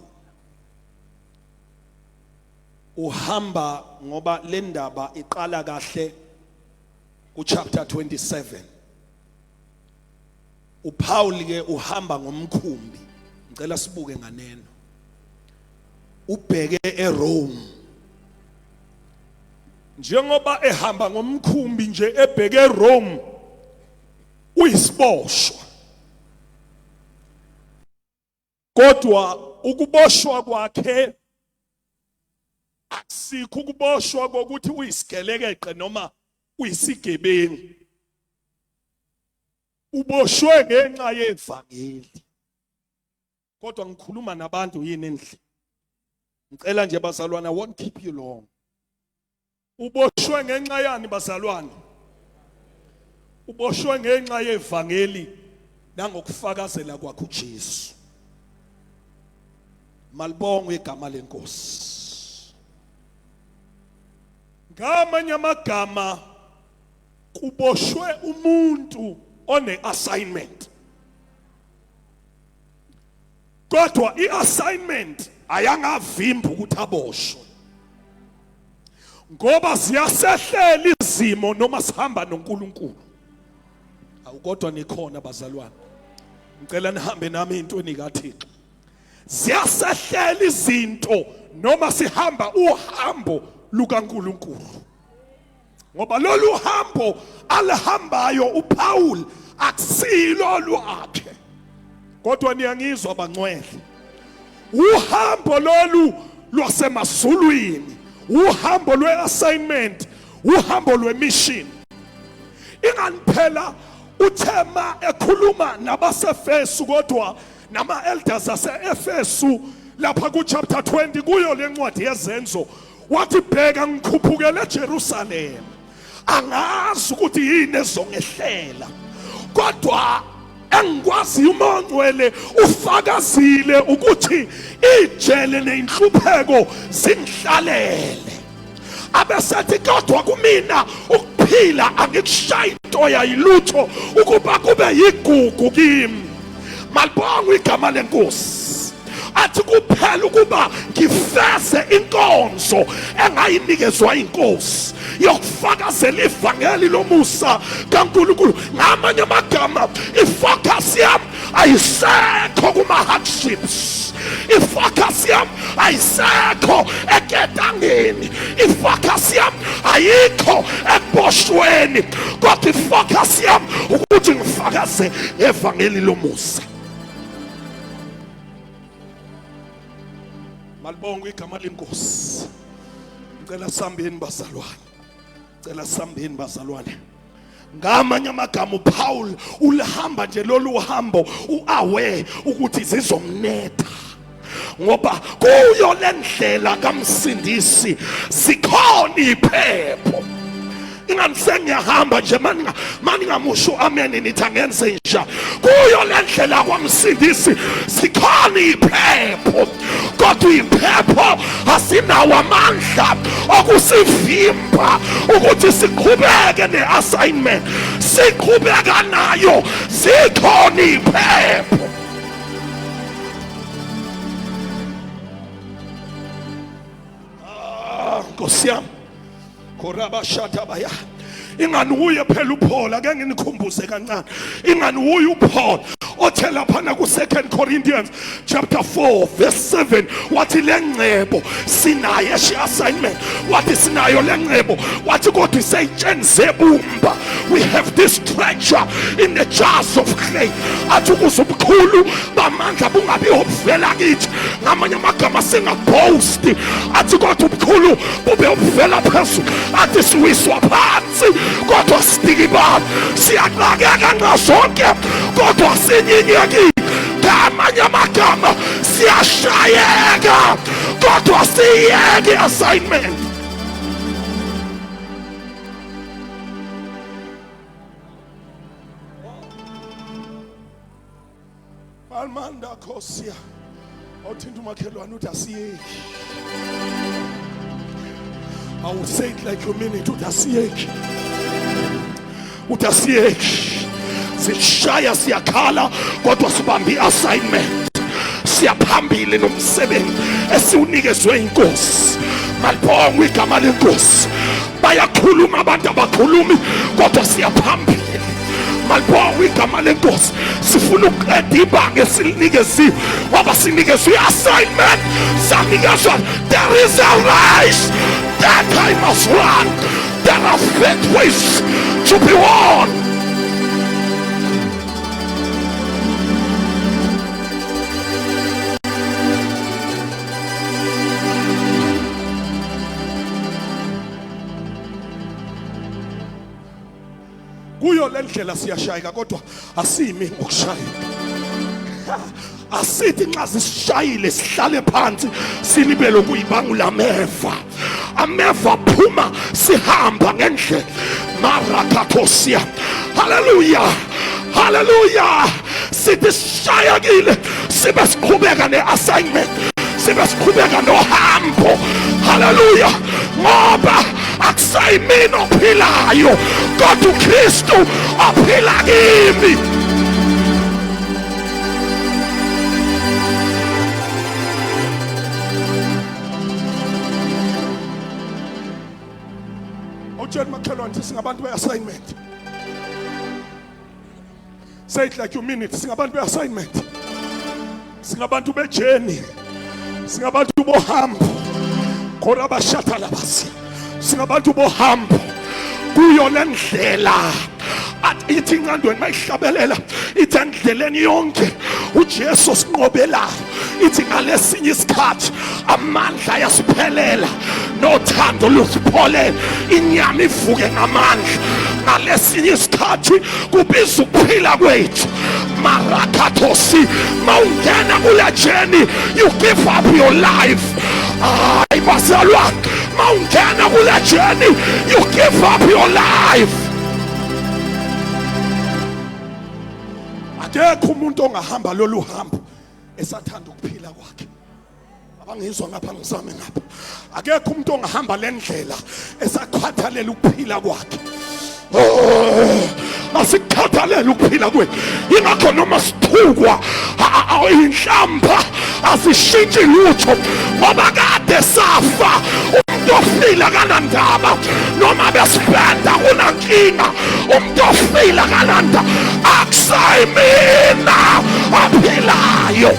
uhamba ngoba le ndaba iqala kahle ku chapter 27. uPaul ke uhamba ngomkhumbi, ngicela sibuke nganeno, ubheke eRome. Njengoba ehamba ngomkhumbi nje ebheke eRome, uyisiboshwa. Kodwa ukuboshwa kwakhe akusikho ukuboshwa kokuthi uyisigelekeqe noma uyisigebengu. Uboshwe ngenxa yevangeli. Kodwa ngikhuluma nabantu yini endlini. Ngicela nje bazalwane, I won't keep you long. Uboshwe ngenxa yani bazalwane? Uboshwe ngenxa yevangeli nangokufakazela kwakhe uJesu. Malibongwe igama lenkosi. Ngamanye amagama kuboshwe umuntu one assignment. Kodwa i-assignment ayangavimba ukuthi aboshwe. Ngoba siyasehlela izimo noma sihamba noNkulunkulu. Awukodwa nikhona bazalwane. Ngicela nihambe nami intweni kaThixo. Siyasehlela izinto noma sihamba uhambo lukaNkulunkulu. Ngoba lolu hambo alihambayo uPaul akusilo lwakhe. Kodwa niyangizwa bangcwele. Uhambo lolu lwasemazulwini, uhambo lweassignment, uhambo lwemission. Ingani phela uThema ekhuluma nabaseFesu kodwa nama elders ase-Efesu lapha ku chapter 20 kuyo lencwadi yezenzo wathi bheka ngikhuphukele eJerusalem, angazi ukuthi yini ezongehlela, kodwa engikwazi uMoya Ngcwele ufakazile ukuthi ijele nenhlupheko zingihlalele. Abesethi kodwa kumina ukuphila angikushaya into yayilutho ukuba kube yigugu kimi. Malibongwe igama lenkosi. Athi kuphela ukuba ngifeze inkonzo engayinikezwa inkosi yokufakazela ivangeli lomusa kaNkulunkulu. Ngamanye amagama ifocus yami ayisekho kuma hardships, ifocus yami ayisekho eketangeni, ifocus yami ayikho ekuboshweni, kodwa ifocus yami ukuthi ngifakaze evangeli lomusa. Malibongwe igama lenkosi. Ngicela sambeni bazalwane. Ngicela sambeni bazalwane. Ngamanye amagama uPaul ulihamba nje lolu hambo uaware ukuthi zizomnetha. Ngoba kuyo lendlela kaMsindisi sikhona iphepho. Ingani nje mani ngamusho amen nithi angenze nje. Kuyo lendlela kwaMsindisi sikhona iphepho. Kodwa iphepho asinawo amandla okusivimba ukuthi siqhubeke neassignment. Siqhubeka nayo, sikhona iphepho. Nkosi yami koraba shatabaya. Ingani uye phela uPaul, ake nginikhumbuze kancane. Ingani uye uPaul othela phana ku 2 Corinthians chapter 4 verse 7 wathi lengcebo sinayo assignment, wathi sinayo lengcebo, wathi kodwa isayitsheni zebumba, we have this treasure in the jars of clay. Athi kuzobukhulu bamandla bungabi obuvela kithi, ngamanye amagama singaboast. Athi kodwa ubukhulu bube obuvela phezulu. Athi siwiswa phansi kodwa sidikiba, siyaxakeka ngazonke kodwa sinyinyeki. Ngamanye amagama siyashayeka kodwa siyeke assignment. Almanda kosia othinta umakhelwane uthi asiyeki. I will say it like you mean it. Utasiyeki. Sishaya siyakhala kodwa sibambi assignment. siyaphambili nomsebenzi esiwunikezwe inkosi. Malibonga igama lenkosi. Bayakhuluma abantu abakhulumi kodwa siyaphambili. Malibonga igama lenkosi. Sifuna ukuqeda ibanga esilinikezwe ngoba sinikezwe assignment sanikezwa. There is a race that I must run. There are pathways to be won. Kuyo lendlela siyashayeka kodwa asimi ngokushayeka. Asithi nxa sishayile sihlale phansi silibele kuyibangula ameva. Ameva phuma sihamba ngendlela. Marakathosia. Hallelujah. Hallelujah. Sithi sishayekile sibe siqhubeka neassignment. Sibe siqhubeka nohambo. Hallelujah. Ngoba akusayimini ophilayo kodwa uKristu ophila kimi. Awutshela makhelwane singabantu be-assignment. Say it like you mean it. Singabantu be-assignment. Singabantu be-journey. Singabantu bohambo. Korabashata labasi. Singabantu bohambo kuyo lendlela ithi ingqondweni mayihlabelela ithi endleleni yonke uJesu sinqobela ithi ngalesinye isikhathi amandla ayasiphelela nothando lusipholela inyama ivuke ngamandla ngalesinye isikhathi kubiza ukuphila kwethu marakathosi mawungena kule journey you give up your life. Ay bazalwane mawungena kule journey you give up your life. Akekho umuntu ongahamba lolu hambo esathanda ukuphila kwakhe. Abangizwa ngapha ngizame ngapha. Akekho umuntu ongahamba lendlela esakhathalela ukuphila kwakhe. Asikhathalela ukuphila kwethu. Ingakho noma sithukwa inhlamba asishintshi lutho ngoba kade safa. Umuntu ofila kanandaba noma besibhenda kunankinga. Umuntu ofila kananda akusayimina aphilayo.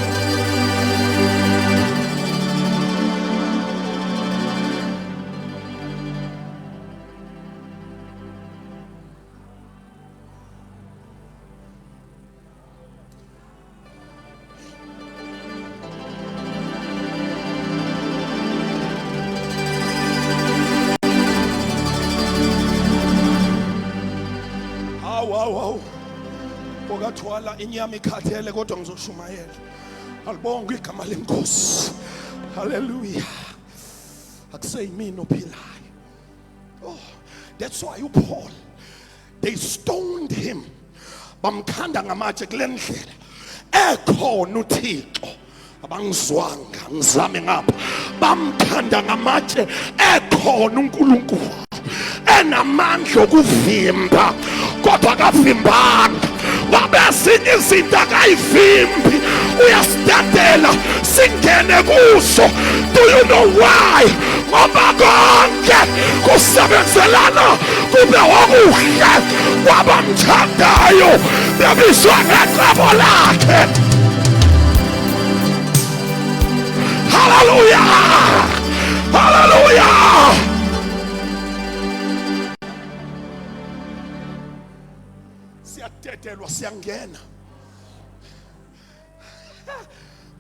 Pokathwala inyama ikhathele kodwa ngizoshumayela. Alibonga igama lenkosi. Hallelujah. Akuseyimini ophilayo. Oh, that's why Paul, they stoned him. Bamkhanda ngamatshe kule ndlela. Ekhona uThixo. Abangizwanga ngizame ngapha. Bamkhanda ngamatshe ekhona uNkulunkulu. Enamandla okuvimba kodwa akavimbanga. Wabesinye izinto akayivimbi uyasithandela singene kuso. Do you know why? Ngoba konke kusebenzelana kube okuhle kwabamthandayo bebizwa ngecebo lakhe. Hallelujah. Hallelujah. Siyatetelwa siyangena.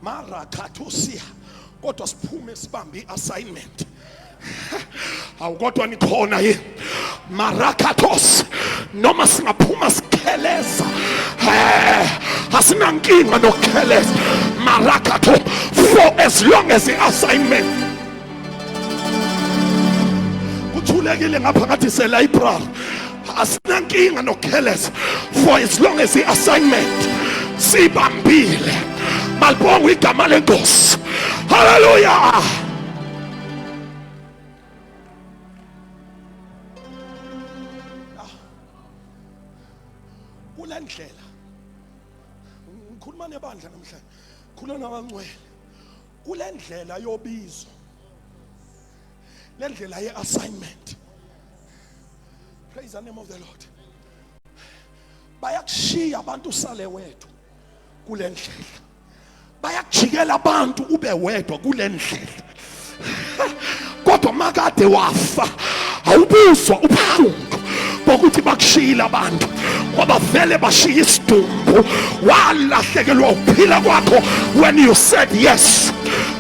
Marakathosia kodwa siphume sibambe iassignment. Awukodwa nikhona yini? Marakatos noma singaphuma sikheleza. Asinankinga nokukheleza. Marakato for as long as the assignment. Kuthulekile ngapha ngathi se library. Asinankinga nokukheleza for as long as the assignment sibambile. Malibonga igama lenkosi. Hallelujah. Kulendlela ngikhuluma nebandla namhlanje khulana abangcwele kule ndlela yobizo le ndlela ye-assignment. Praise the name of the Lord. Bayakushiya abantu usale wedwa kule ndlela, bayakujikela abantu ube wedwa kule ndlela. Kodwa makade wafa awubuzwa ubuhlungu bokuthi bakushiyile abantu, ngoba vele bashiya isidumbu, walahlekelwa ukuphila kwakho when you said yes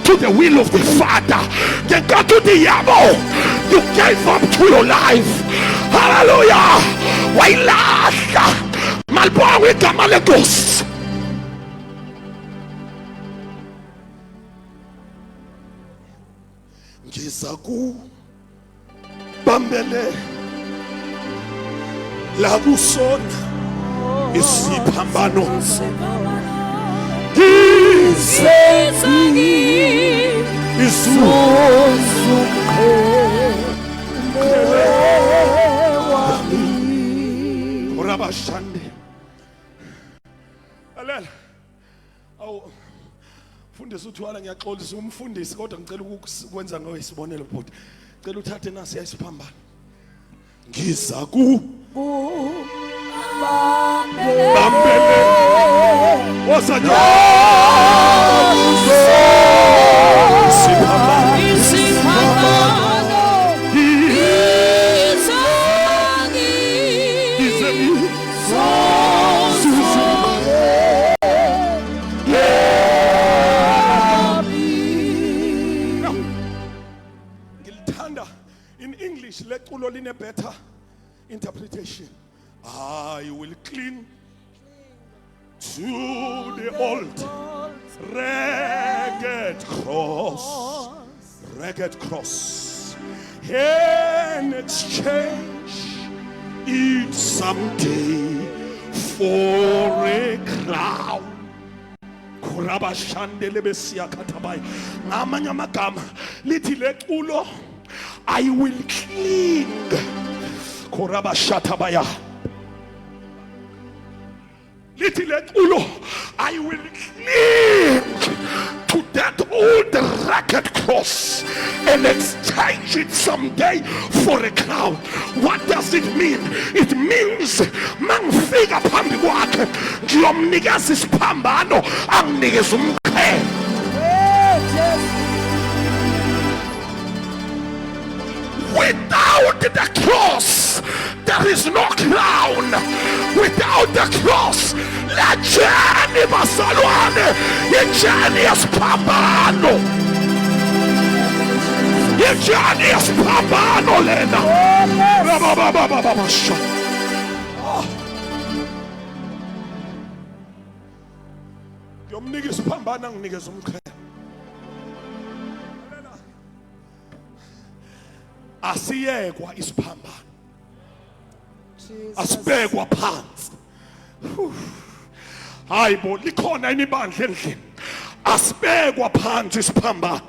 to the will of the Father. Ngenkathi uthi yabo, you gave up to your life. Hallelujah. Wayilahla malibonga igama lenkosi. Ngiza ku bambele la kusona isiphambano Urabashande. Alela. Awu mfundisi uthwala ngiyaxolisa umfundisi kodwa ngicela ukwenza ngoyisibonelo bhuti. Ngicela uthathe nasi yisiphambano. Ngiza ku bambele wosanya in English leculo line better interpretation. I will cling to the old rugged cross and exchange it someday for a crown. Kurabashandele besia katabaya ngamanye amagama lithi leculo I will cling. Korabashatabaya. Little leculo, I will cling to that old rugged cross and exchange it someday for a crown. What does it mean? It means mangifika phambi kwakhe ngiyomnikeza isiphambano anginikeza umqhele. Without the cross, there is no crown. Without the cross, la journey basalwane, ye journey yesiphambano. Ye journey yesiphambano lena. Yomnikeza isiphambano anginikeza umqhele. Asiyekwa isiphambano, asibekwa phansi. Hayibo likhona inibandla endlini, asibekwa phansi isiphambano.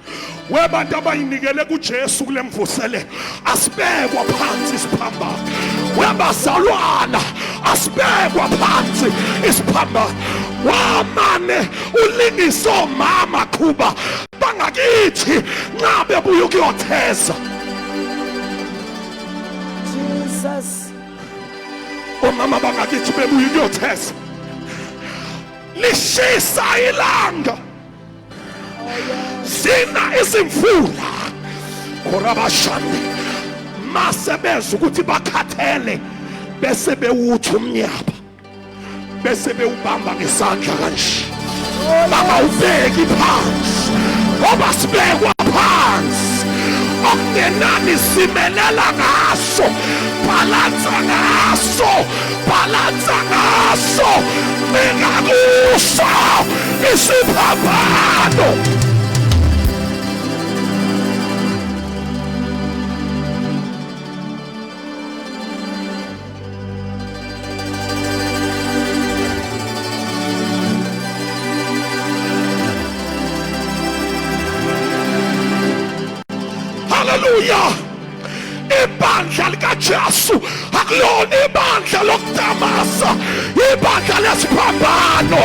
Webantu abayinikele kuJesu kule mvuselelo, asibekwa phansi isiphambano. Webazalwana asibekwa phansi isiphambano. Wamane ulingiso mama Kuba bangakithi nxa bebuya ukuyotheza. Omama bangakithi bebuya ukuyotheza lishisa ilanga sina izimvula korabashande mase beza ukuthi bakhathele bese bewuthi umnyaba bese bewubamba ngesandla kanje bangawubeki phansi ngoba sibekwa phansi okungenani simelela ngaso balansa ngaso bengakuso isiphambano. Hallelujah. Ibandla likaJesu akulona ibandla lokudamasa, ibandla lesiphambano.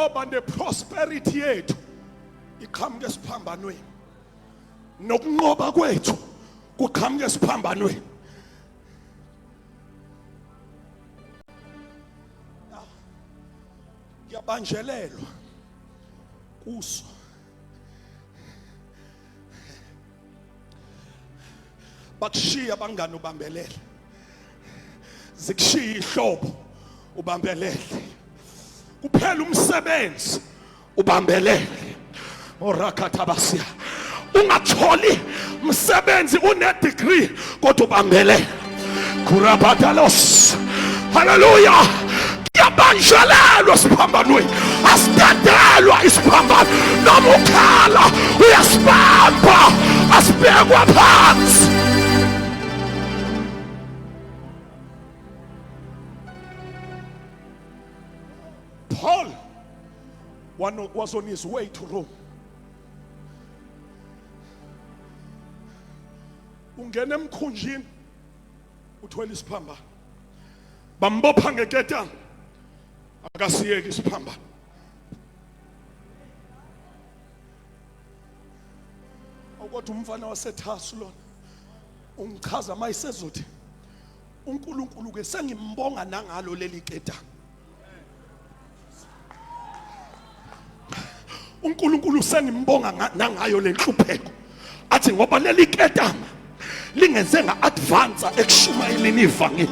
ngoba neprosperity yethu iqhamuka esiphambanweni nokunqoba kwethu kuqhamuka esiphambanweni. Yabanjelelwa kuso bakushiya bangani ubambelele, zikushiya ihlobo ubambelele, kuphela umsebenzi ubambelele. Orakathabasiya ungatholi umsebenzi une degree kodwa ubambelele. Kurabadalos, haleluya. Yabanjelelwa isiphambanweni, asidadelwa isiphambano, noma ukhala uyasibamba asibekwa phansi. Paul was on his way to Rome. Ungena emkhunjini uthwele isiphambano, bambopha ngeketanga, akasiyeki isiphambano. Kodwa umfana waseThasu lona ungichaza mayisezothi uNkulunkulu ke sengimbonga nangalo leli ketanga. uNkulunkulu sengimbonga nangayo lenhlupheko, athi ngoba leli ketanga lingenze nga-advance ekushumayeleni ivangeli,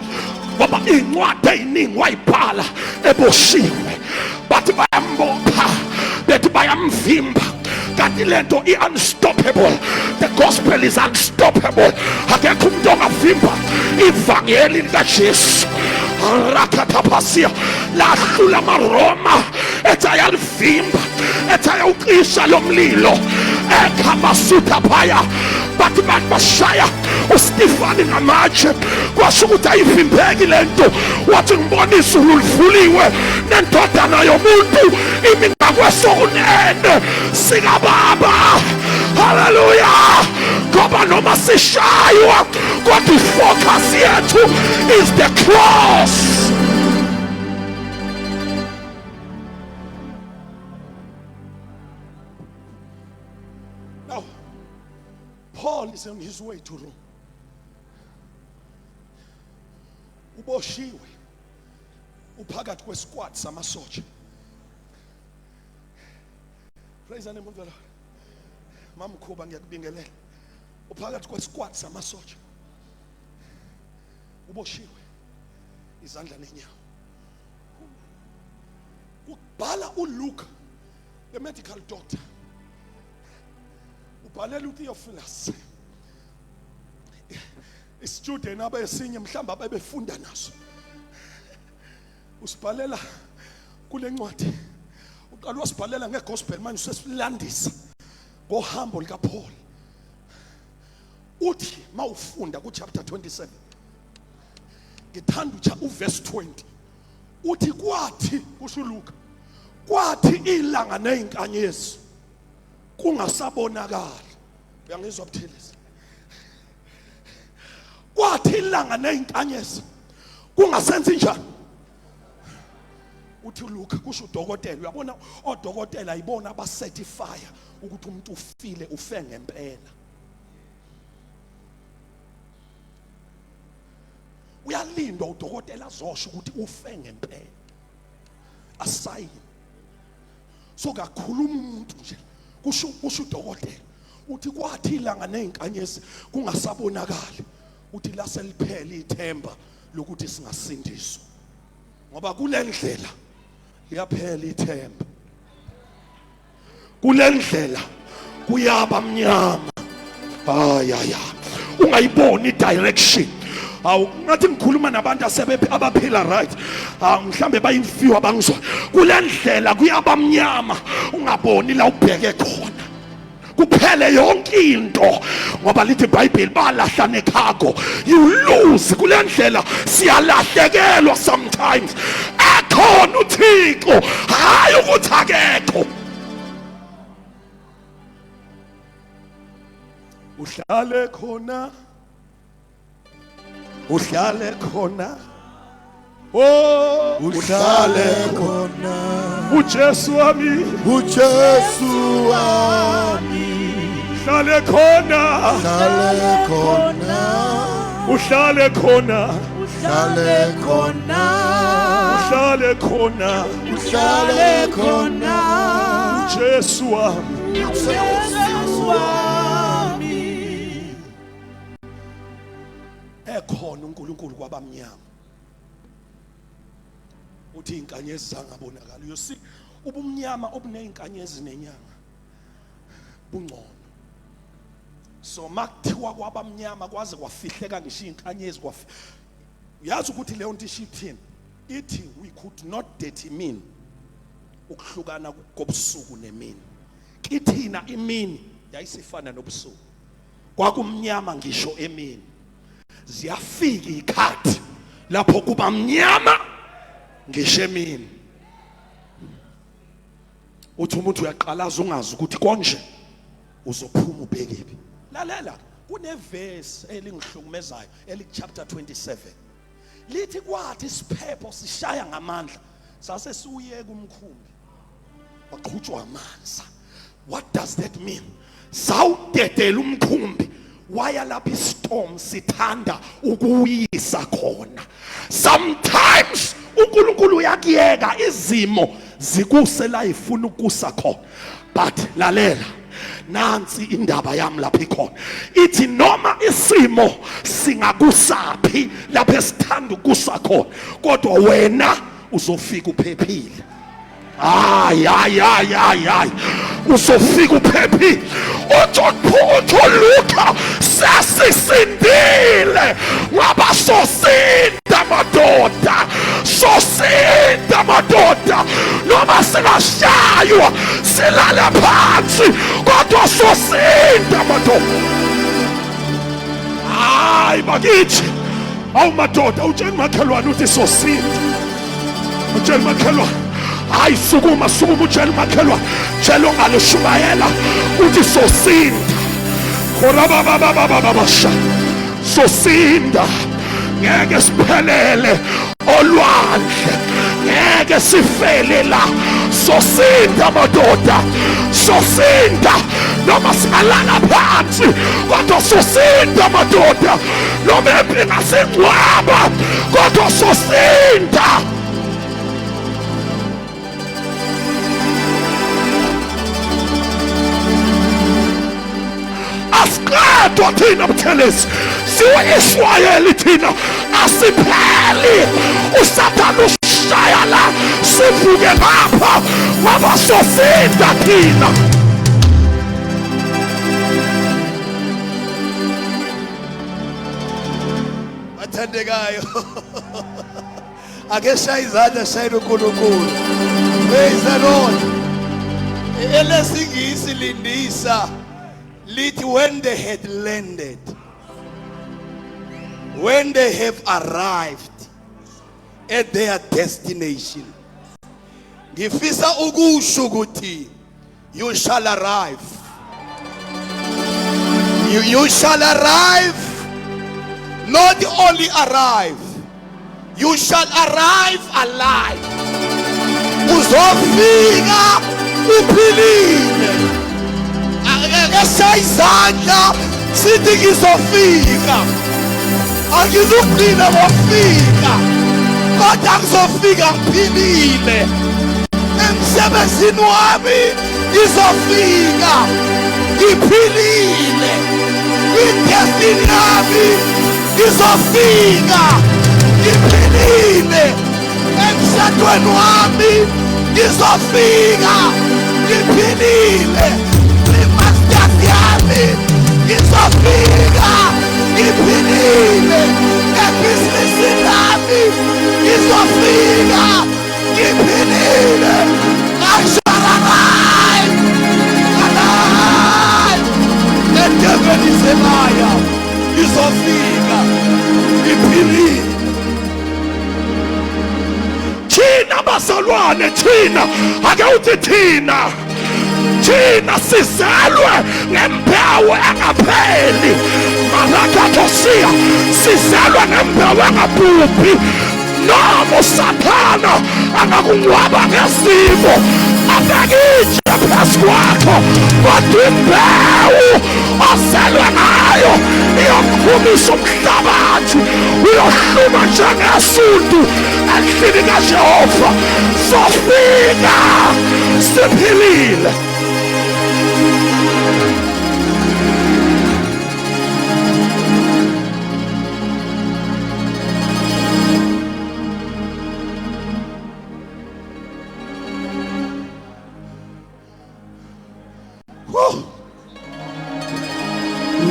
ngoba iy'ncwadi ey'ningi wayibhala eboshiwe, bathi bayambopha, bethi bayamvimba, kanti lento i-unstoppable. The gospel is unstoppable. Akekho umuntu ongavimba ivangeli likaJesu. Rakatapasiya lahlula amaRoma ethi ayalivimba, ethi ayawucisha lo mlilo ekhamasutha phaya, bathi bantu bashaya uStefani ngamatshe, kwasho ukuthi ayivimbeki lento. Wathi ngibonisa uluvuliwe nendodana yomuntu imi ngakwesokunene sikaBaba. Haleluya. Ngoba noma sishaywa kodwa ifocus yethu is the cross. Now Paul is on his way to Rome. Uboshiwe uphakathi kwesquad samasotsha. Praise the name of the Lord. Mamkhuba ngiyakubingelela. Uphakathi kwesquad samasotsha. Uboshiwe izandla nenyawo. Ubhala uLuke, the medical doctor. Ubhalela uTheophilus, istudent abesinye mhlamba abebefunda naso. Usibhalela kule ncwadi. Uqala wasibhalela ngegospel manje sesilandisa ngohambo likaPaul. Uthi mawufunda ku chapter 27 ngithanda uverse 20, uthi kwathi kusho uLuka, kwathi ilanga nezinkanyezi kungasabonakala. Uyangizwa Buthelezi? Kwathi ilanga nezinkanyezi kungasenzi njani? Uthi uLuka kusho udokotela. Uyabona odokotela ayibona abacertify ukuthi umuntu ufile ufe ngempela. Uyalindwa udokotela azosho ukuthi ufe ngempela, asayini. So kakhuluma umuntu nje, kusho udokotela uthi kwathi ilanga nezinkanyezi kungasabonakali, uthi laseliphela ithemba lokuthi singasindiswa, ngoba kule ndlela liyaphela ithemba, kule ndlela kuyaba mnyama. Ayaya, ungayiboni direction. Awu ngathi ngikhuluma nabantu abaphila right, mhlambe bayimfiwa bangizwa. Kule ndlela kuyaba mnyama, ungaboni la ubheke khona, kuphele yonke into, ngoba lithi iBhayibheli balahla nekhago. You lose. Kule ndlela siyalahlekelwa sometimes. Ekhona uThixo, hayi ukuthi akekho. Uhlale khona, uhlale khona, oh uhlale khona. uJesu wami uJesu wami hlale khona hlale khona uhlale khona hlale khona uhlale khona uhlale khona uJesu wami uJesu wami ekhona uNkulunkulu kwabamnyama uthi inkanyezi zangabonakala. You see, ubumnyama obunezinkanyezi nenyanga bungcono. So makuthiwa kwabamnyama kwaze kwafihleka ngisho inkanyezi yazi ukuthi leyo nto ishithini ithi we could not determine ukuhlukana kobusuku nemini. Kithina imini yayisifana nobusuku, kwakumnyama ngisho emini. Ziyafika ikhathi lapho kuba mnyama ngisho emini. Uthi umuntu uyaqalaza ungazi ukuthi konje uzophuma ubhekephi. Lalela, kuneverse elingihlukumezayo chapter 27. Lithi kwathi isiphepho sishaya ngamandla sase siuyeka umkhumbi waqhutshwa amanzi. What does that mean? Sawudedela umkhumbi waya lapha istorm sithanda ukuyisa khona. Sometimes uNkulunkulu uyakuyeka izimo zikuse la ifuna ukusa khona. But lalela, nansi indaba yami lapha ikhona. Ithi noma isimo singakusaphi lapha esithanda ukusa khona, kodwa wena uzofika uphephile. Ay uzofika uphephile. Uthi Luka sasisindile ngoba sosinda madoda, sosinda madoda. Noma singashaywa silala phansi kodwa sosinda madoda. Hayi bakithi, awu madoda, utshela umakhelwane uthi sosinda. Utshela umakhelwane, hayi sukuma utshela umakhelwane, tshela ongalushumayela uthi sosinda. Khorabababababasha, sosinda. Ngeke siphelele olwandle, ngeke sifele la. Sosinda madoda, sosinda. Noma singalala phansi kodwa sosinda madoda. Noma empini ngasengcwaba kodwa sosinda. Asiqedwa thina Buthelezi, siwe Israyeli thina asipheli. uSathane ushaya la, sivuke ngapha ngoba sosinda thina. Athandekayo, ake shaya izandla, shayela uNkulunkulu. Praise the Lord. Elesingisi lindisa lithi when they had landed, when they have arrived at their destination. Ngifisa ukusho ukuthi you shall arrive. You shall arrive. Not only arrive, you shall arrive alive. Uzofika uphilile. Esayizandla sithi ngizofika. Angizuqina ngofika, kodwa ngizofika ngiphilile. Emsebenzini wami ngizofika ngiphilile. Idestiny yami ngizofika ngiphilile. Emshadweni wami ngizofika ngiphilile. Yami ngizofika ngiphilile. Ebhizinisini lami ngizofika ngiphilile. I shall arrive alive. The devil is a liar. Ngizofika ngiphilile. Thina bazalwane, thina ake uthi thina sizelwe ngembewu engapheli. Malakathosia, sizelwe ngembewu engabhubhi. Noma uSathane angakungcwaba ngesimo abekitshe phezu kwakho kodwa imbewu ozelwe ngayo iyomphumisa umhlabathi uyohluma njengesundu endlini kaJehova sofika siphilile.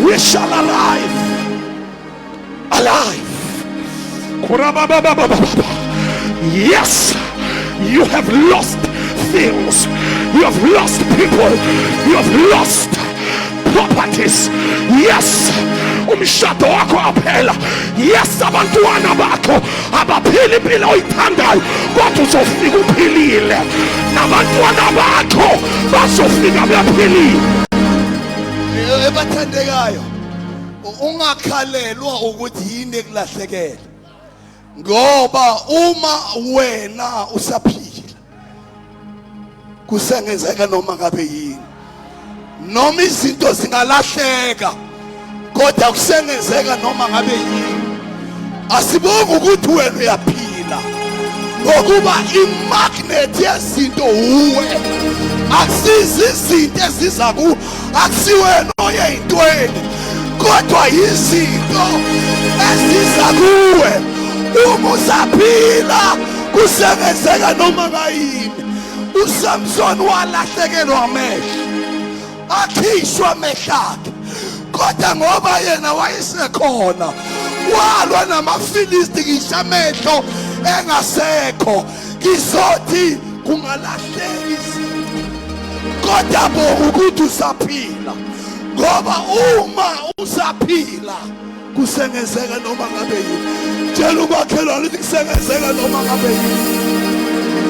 We shall alive. Yes, you have lost things, you have lost people, you have lost properties. Yes, umshado wakho aphela. Yes, abantwana bakho abaphili impilo oyithandayo kodwa uzofika uphilile. Nabantwana bakho bazofika bephilile. Ebathandekayo, ungakhalelwa ukuthi yini ekulahlekela, ngoba uma wena usaphila kusengenzeka noma ngabe yini, noma izinto zingalahleka kodwa kusengenzeka noma ngabe yini. Asibonge ukuthi wena uyaphila ngokuba imagnet yezinto uwe, akusizi izinto eziza ku, akusiwena oye intweni kodwa izinto eziza kuwe. Uma usaphila kusengenzeka noma ngayini. uSamson walahlekelwa amehlo, akhishwa amehlo akhe, kodwa ngoba yena wayesekhona walwa namafilisti ngisho amehlo engasekho. Ngizothi kungalahleki izinto kodwa bonga ukuthi usaphila, ngoba uma usaphila kusengenzeka noma ngabe yini. Tshela umakhelwane ukuthi kusengenzeka noma ngabe yini.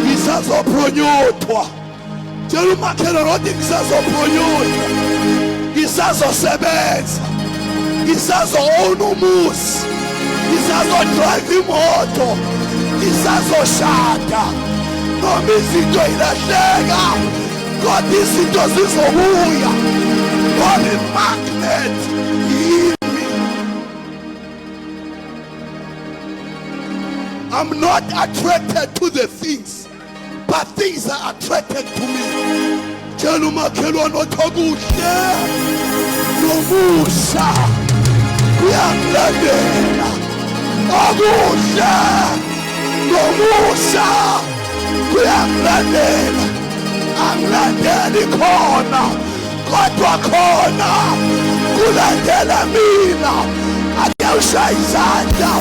Ngisazopronyuthwa. Tshela umakhelwane ukuthi ngisazopronyuthwa, ngisazosebenza, ngisazo-own umuzi, ngisazo-drive imoto, ngisazoshada. Noma izinto ilahleka kodwa izinto zizobuya, ngoba imagnet yimi. I'm not attracted to the things, but things are attracted to me. Tshela umakhelwane ukuthi okuhle nomusa kuyamlandela, okuhle nomusa kuyamlandela. Angilandeli khona kodwa khona kulandela mina. Ake ushaya izandla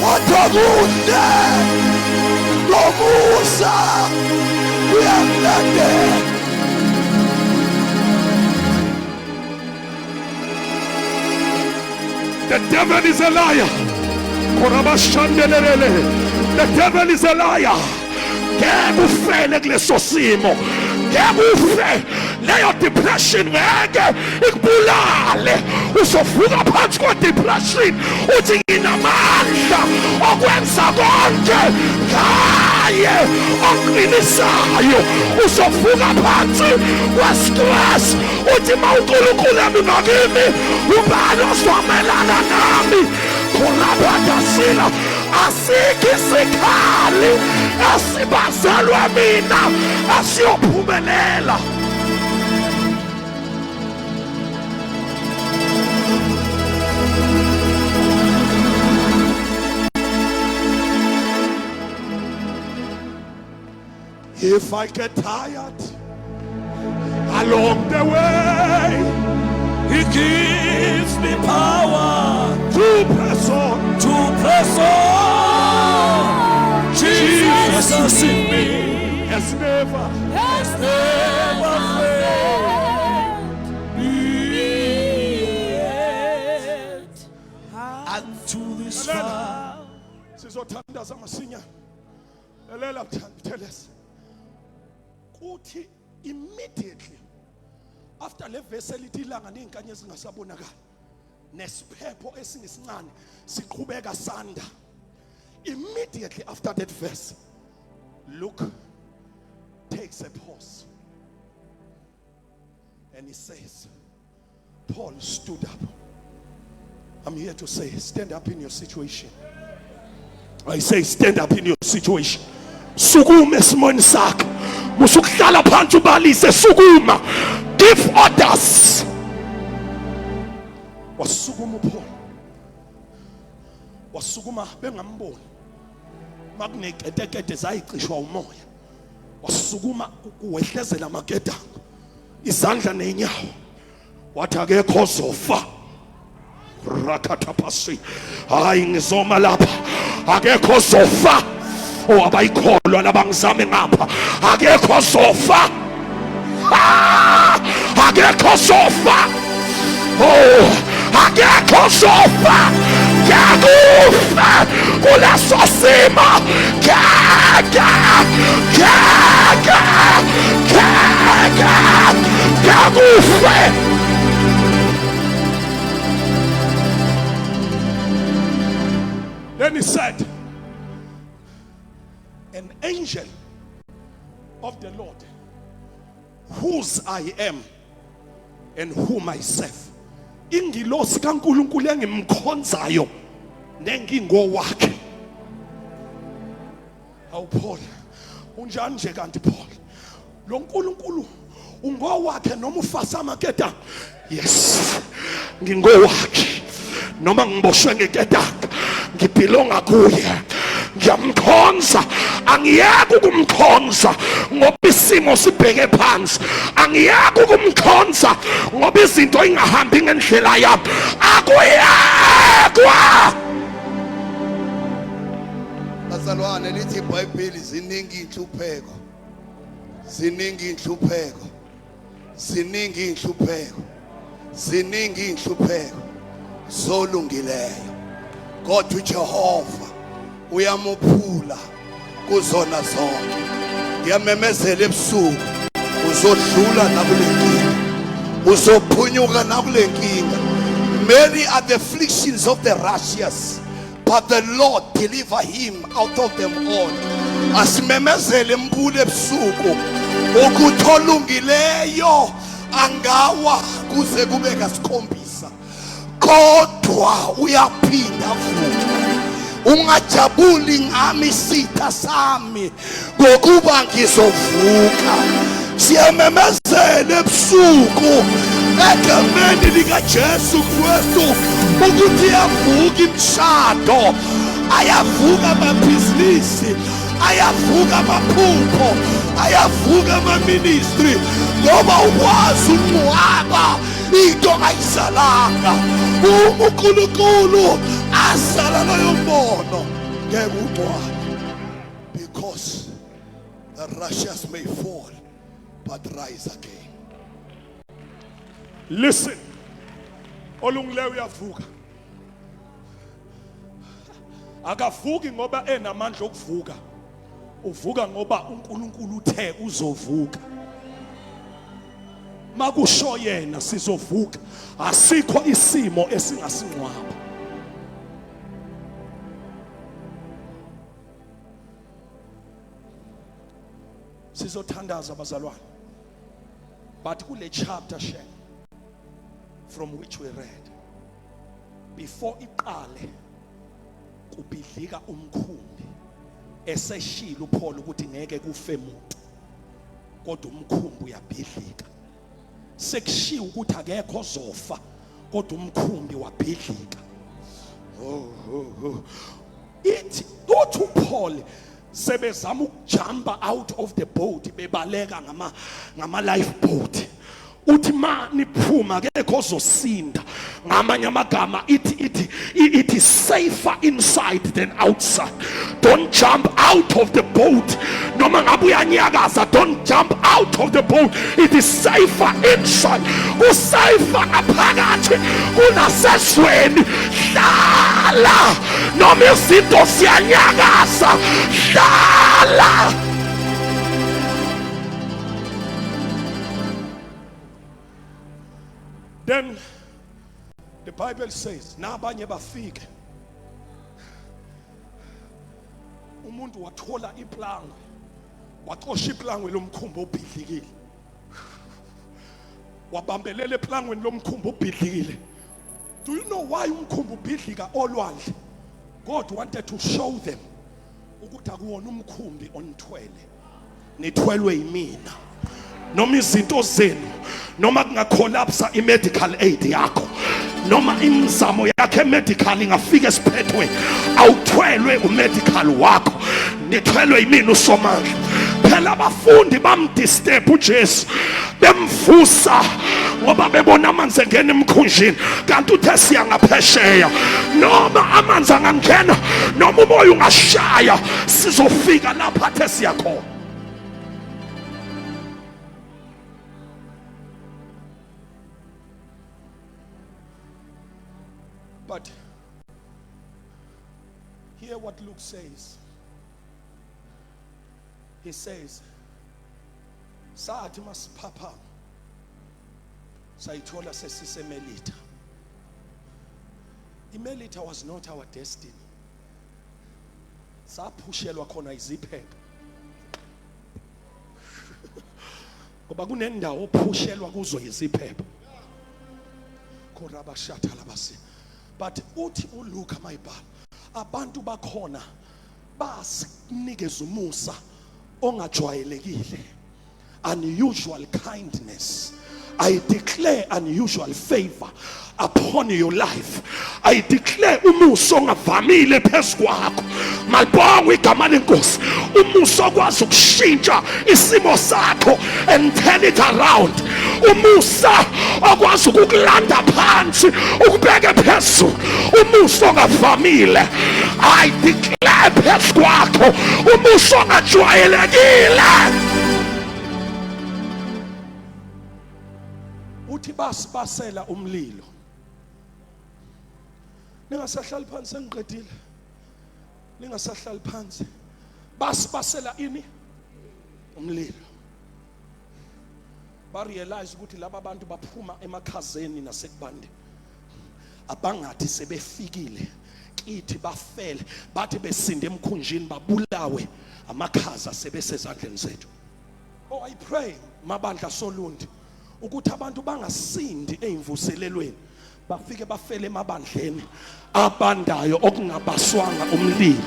ukuthi okuhle nomusa kuyamlandela. The devil is a liar. The devil is a liar. Ngeke ufele kuleso simo, ngeke ufe. Leyo depression ngeke ikubulale. Usovuka phansi kwa-depression uthi nginamandla okwenza konke ngaye ongiqinisayo. Usovuka phansi kwa-stress uthi mawuNkulunkulu yami ngakimi, ubani ozomelana nami? Khulaphathasila asikho isikhali esibazelwe mina asiyophumelela. If I get tired along the way, He gives me power to press on, to press on. Jesus in me has never failed me yet. Unto this far. Sizothandaza masinya. Lalela mthandelesi. Kuthi immediately after le verse elithi ilanga nezinkanya ezingasabonakala nesiphepho esingisincane siqhubeka sanda, immediately after that verse Luke takes a pause and he says, Paul stood up. I'm here to say, stand up in your situation. I say, stand up in your situation. Sukuma esimweni sakho. Musukuhlala phansi ubalise sukuma. Give orders. Wasukuma uPaul. Wasukuma bengamboni. Makuneketekete zayicishwa umoya. Wasukuma kuwehlezela amaketango. Izandla nenyawo. Wathi akekho ozofa. Rakatapasi. Hayi ngizoma lapha. Akekho ozofa. Abayikholwa labangizame ngapha. Akekho ozofa. Akekho ozofa. Akekho ozofa. Ngiyakufa kuleso simo. Ngiyakufa. Then he said, an angel of the Lord, whose I am and whom I serve. Ingilosi kaNkulunkulu engimkhonzayo nengingo wakhe. Awu Paul, unjani nje kanti Paul? Lo nkulunkulu ungowakhe noma ufasa amaketanga? Yes, ngingowakhe. Noma ngiboshwe ngeketanga, ngibelonga kuye. Ngiyamkhonza, angiyeke ukumkhonza ngoba isimo sibheke phansi. Angiyeke ukumkhonza ngoba izinto ingahambi ngendlela yami. Akuyekwa. Bazalwane, lithi iBhayibheli ziningi inhlupheko. Ziningi inhlupheko. Ziningi inhlupheko. Ziningi inhlupheko. Zolungileyo. God uJehova uyamuphula kuzona zonke. Ngiyamemezela ebusuku uzodlula nakulenkinga. Uzophunyuka nakulenkinga. Many are the afflictions of the righteous, but the Lord deliver him out of them all. Asimemezele mbule ebusuku ukuthi olungileyo angawa kuze kube ngasikhombisa. Kodwa uyaphinda futhi. Ungajabuli ngami sitha sami ngokuba ngizovuka. Siyamemezela ebusuku egameni likaJesu Kristu ukuthi yavuka imshado, ayavuka amabhizinisi, ayavuka amaphupho, ayavuka amaministry, ngoba ukwazi ukungcwaba into ayizalanga. uNkulunkulu azala loyo mbono ngekugcwala. Because the righteous may fall but rise again. Listen, olungileyo uyavuka. Akavuki ngoba enamandla okuvuka. Uvuka ngoba uNkulunkulu uthe uzovuka. Makusho yena sizovuka. Asikho isimo esingasingcwaba. Sizothandaza bazalwane. But kule chapter share from which we read, before iqale kubhidlika umkhumbi, eseshilo uPaul ukuthi ngeke kufe umuntu, kodwa umkhumbi uyabhidlika. Sekushiya ukuthi akekho ozofa, kodwa umkhumbi wabhidlika. Ithi uthi uPaul sebezama ukujumpa out of the boat, bebaleka ngama lifeboat. Uthi ma niphuma akekho ozosinda. Ngamanye amagama it is safer inside than outside. Don't jump out of the boat. Noma ngabe uyanyakaza, don't jump out of the boat. It is safer inside. Usafer ngaphakathi kunasesweni. Hlala noma izinto siyanyakaza. Hlala. Then the Bible says, nabanye bafike. Umuntu wathola iplanga waxosha iplangwe lomkhumbi obhidlikile, wabambelela eplangweni lomkhumbi obhidlikile. Do you know why umkhumbi ubhidlika olwandle? God wanted to show them ukuthi akuwona umkhumbi onithwele, nithwelwe yimina. Noma izinto zenu, noma kungacollapse i-medical aid yakho, noma imizamo yakhe medical ingafika esiphethwe, awuthwelwe umedical wakho, nithwelwe yimina uSomandla. Phela abafundi bamdisturb uJesu, bemvusa ngoba bebona amanzi engena emkhunjini, kanti uthe siya ngaphesheya. Noma amanzi angangena, noma umoya ungashaya, sizofika lapha athe siya khona. But hear what Luke says. He says, Saati masipapa sayithola sesisemelita. iMelita was not our destiny. Saphushelwa khona iziphepho. Ngoba kunendawo ophushelwa kuzo iziphepho. Korabashata labasi. But uthi uLuka mayibhala, abantu bakhona basinikeza umusa ongajwayelekile, unusual kindness. I declare unusual favor upon your life. I declare umusa ongavamile phezu kwakho. Malibonga igama lenkosi. Umusa okwazi ukushintsha isimo sakho and turn it around. Umusa okwazi ukukulanda phansi ukubeke phezulu. Umusa ongavamile. I declare phezu kwakho umusa ongajwayelekile. Uthi basibasela umlilo. Ningasahlali phansi sengiqedile. Ningasahlali phansi. Basibasela ini? Umlilo. Ba realize ukuthi laba abantu baphuma emakhazeni nasekubande. Abangathi sebefikile kithi bafele, bathi besinde emkhunjini babulawe amakhaza sebesezandleni zethu. Oh, I pray mabandla Solundi ukuthi abantu bangasindi ezimvuselelweni, bafike bafele emabandleni abandayo okungabaswanga umlilo.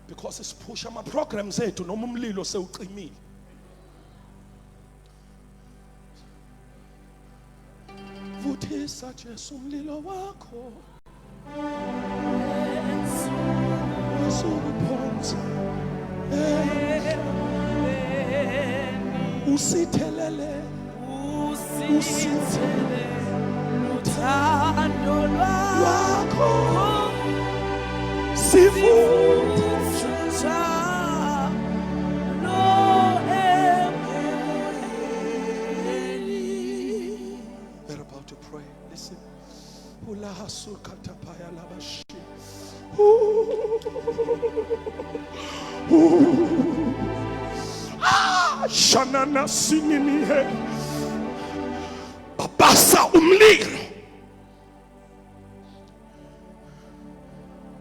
Because sipusha ama programs ethu noma umlilo sewuqimile. Vuthisa Jesu umlilo wakho. Usithelele uthando lwakho sivutha lo emeli. We're about to pray. Listen. Ulahasu katapaya labashi. Shanana sinini he babasa umlilo.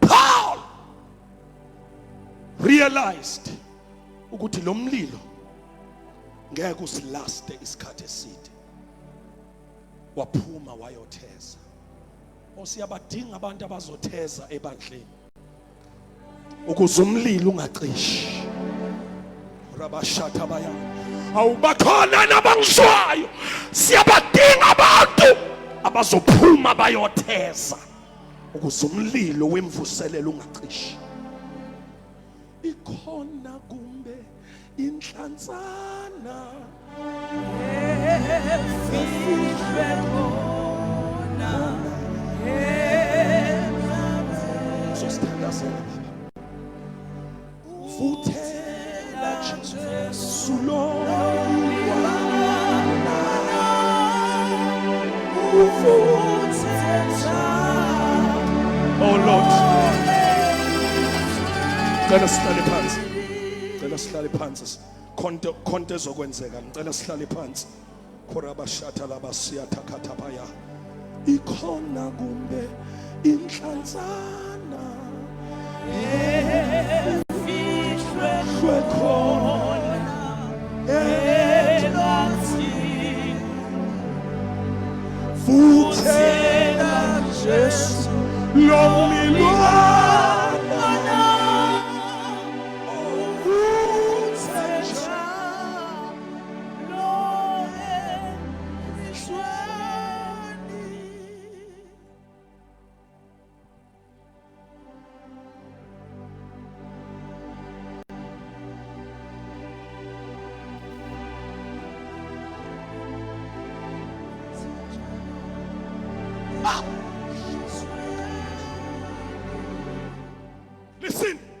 Paul realized ukuthi lo mlilo ngeke usilaste isikhathi eside. Waphuma wayotheza. Osiyabadinga abantu abazotheza ebandleni ukuze umlilo ungacishi. Rabashata baya. Awubakhona nabangizwayo. Siyabadinga abantu abazophuma bayotheza ukuze umlilo wemvuselelo ungacishi. Ikhona kumbe inhlanzana efihlwe khona so stand us up. Vuthela Jesu lo oh Lord, cela sihlale phansi, cela sihlale phansi, konke ezokwenzeka, ngicela sihlale phansi. Khorabashata labasiya thakathabaya. Ikhona kumbe inhlanzana efihlwe khona elwazini futhela Jesu lomilwana futhela Listen.